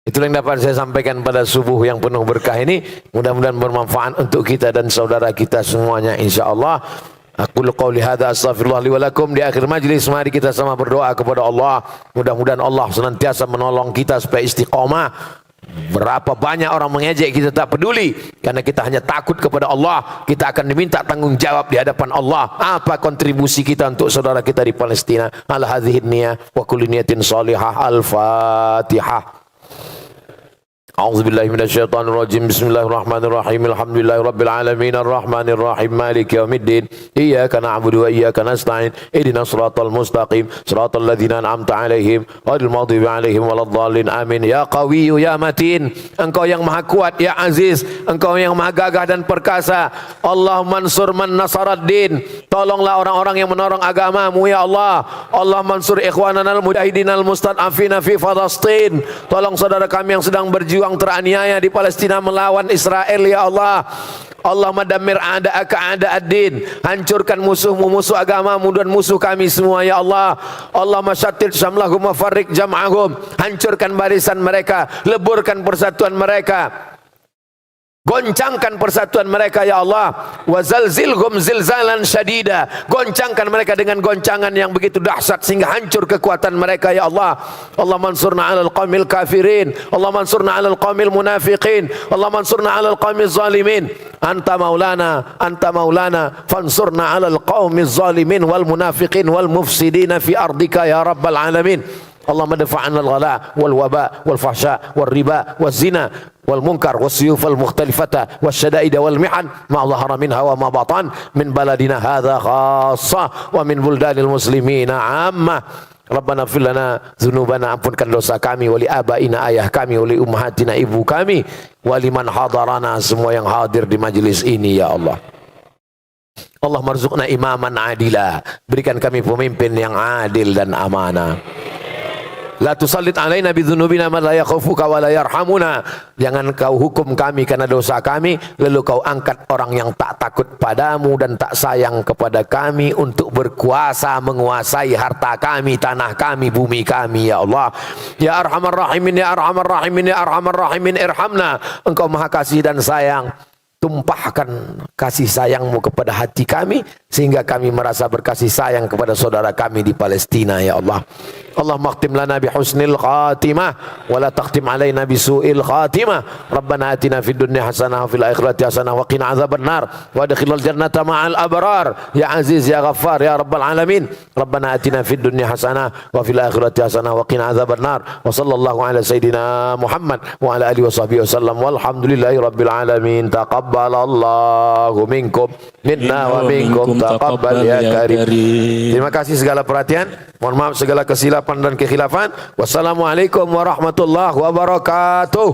Speaker 1: Itulah yang dapat saya sampaikan pada subuh yang penuh berkah ini. Mudah-mudahan bermanfaat untuk kita dan saudara kita semuanya, insyaallah. Aku qauli hadza astaghfirullah li wa lakum. Di akhir majlis mari kita sama berdoa kepada Allah. Mudah-mudahan Allah senantiasa menolong kita supaya istiqomah. Berapa banyak orang mengejek, kita tak peduli, karena kita hanya takut kepada Allah. Kita akan diminta tanggung jawab di hadapan Allah. Apa kontribusi kita untuk saudara kita di Palestina? Ala hadhihi niyah wa kulli niyatin shalihah. Al-Fatihah. A'udzubillahi minasyaitonir rajim. Bismillahirrahmanirrahim. Alhamdulillahirabbil alamin arrahmanir rahim maliki yaumiddin. Iyyaka na'budu wa iyyaka nasta'in. Ihdinas shiratal mustaqim. Shiratal ladzina an'amta 'alaihim ghairil maghdubi 'alaihim waladdallin. Amin. Ya Qawiyyu ya Matin, Engkau yang Maha Kuat, ya Aziz, Engkau yang Maha Gagah dan Perkasa. Allahumma mansur man nasaraddin. Tolonglah orang-orang yang menolong agamamu ya Allah. Allah mansur ikhwanana al-mujahidin al-mustad'afina fi Palestin. Tolong saudara kami yang sedang berjuang teraniaya di Palestina melawan Israel ya Allah. Allahumma dammir a'da'aka a'da'ad-din. Hancurkan musuh-musuh agamamu dan musuh kami semua ya Allah. Allahumma syattit syamlahum wa farriq jam'ahum. Hancurkan barisan mereka, leburkan persatuan mereka. Goncangkan persatuan mereka ya Allah. Wa zalzilhum zilzalan syadida. Goncangkan mereka dengan goncangan yang begitu dahsyat sehingga hancur kekuatan mereka ya Allah. Allah mansurna 'alal qaumil kafirin. Allah mansurna 'alal qaumil munafiqin. Allah mansurna 'alal qaumil zalimin. Anta maulana fansurna 'alal qaumiz zalimin wal munafiqin wal mufsidina fi ardika ya rabbal alamin. Allahumma dafa'na al-ghala wal waba wal fahsya wal riba wal zina wal munkar wal suyuf al mukhtalifata wal syada'ida wal mihan ma zahara minha wa ma batan min baladina hadha khassa wa min buldanil muslimina amma. Rabbana fir lana dzunubana, ampunkan dosa kami, wali abaina, ayah kami, wali ummahatina, ibu kami, wali man hadarana, semua yang hadir di majlis ini ya Allah. Allah marzuqna imaman adila, berikan kami pemimpin yang adil dan amanah. La tusallit alaina bidzunubina man la yakhafuka wa la yarhamuna. Jangan kau hukum kami karena dosa kami, lalu kau angkat orang yang tak takut padamu dan tak sayang kepada kami untuk berkuasa menguasai harta kami, tanah kami, bumi kami ya Allah. Ya arhamar rahimin, ya arhamar rahimin, ya arhamar rahimin, irhamna. Engkau maha kasih dan sayang. Tumpahkan kasih sayangmu kepada hati kami sehingga kami merasa berkasih sayang kepada saudara kami di Palestina ya Allah. Allahumma khtim lana bi husnil khatimah wa la takhtim alaina bi su'il khatimah. Rabbana atina fid dunya hasanah wa fil akhirati hasanah wa qina adzaban nar wa adkhilnal jannata ma'al abrar ya aziz ya ghaffar ya rabbal alamin. Rabbana atina fid dunya hasanah wa fil akhirati hasanah wa qina adzaban nar. Wa sallallahu ala sayidina Muhammad wa ala alihi wa sahbihi wasallam walhamdulillahi rabbil alamin. Taqabbalallahu minkum minna wa minkum taqabbal ya karim. Terima kasih segala perhatian. Mohon maaf segala kesilapan dan kekhilafan. Wassalamualaikum warahmatullahi wabarakatuh.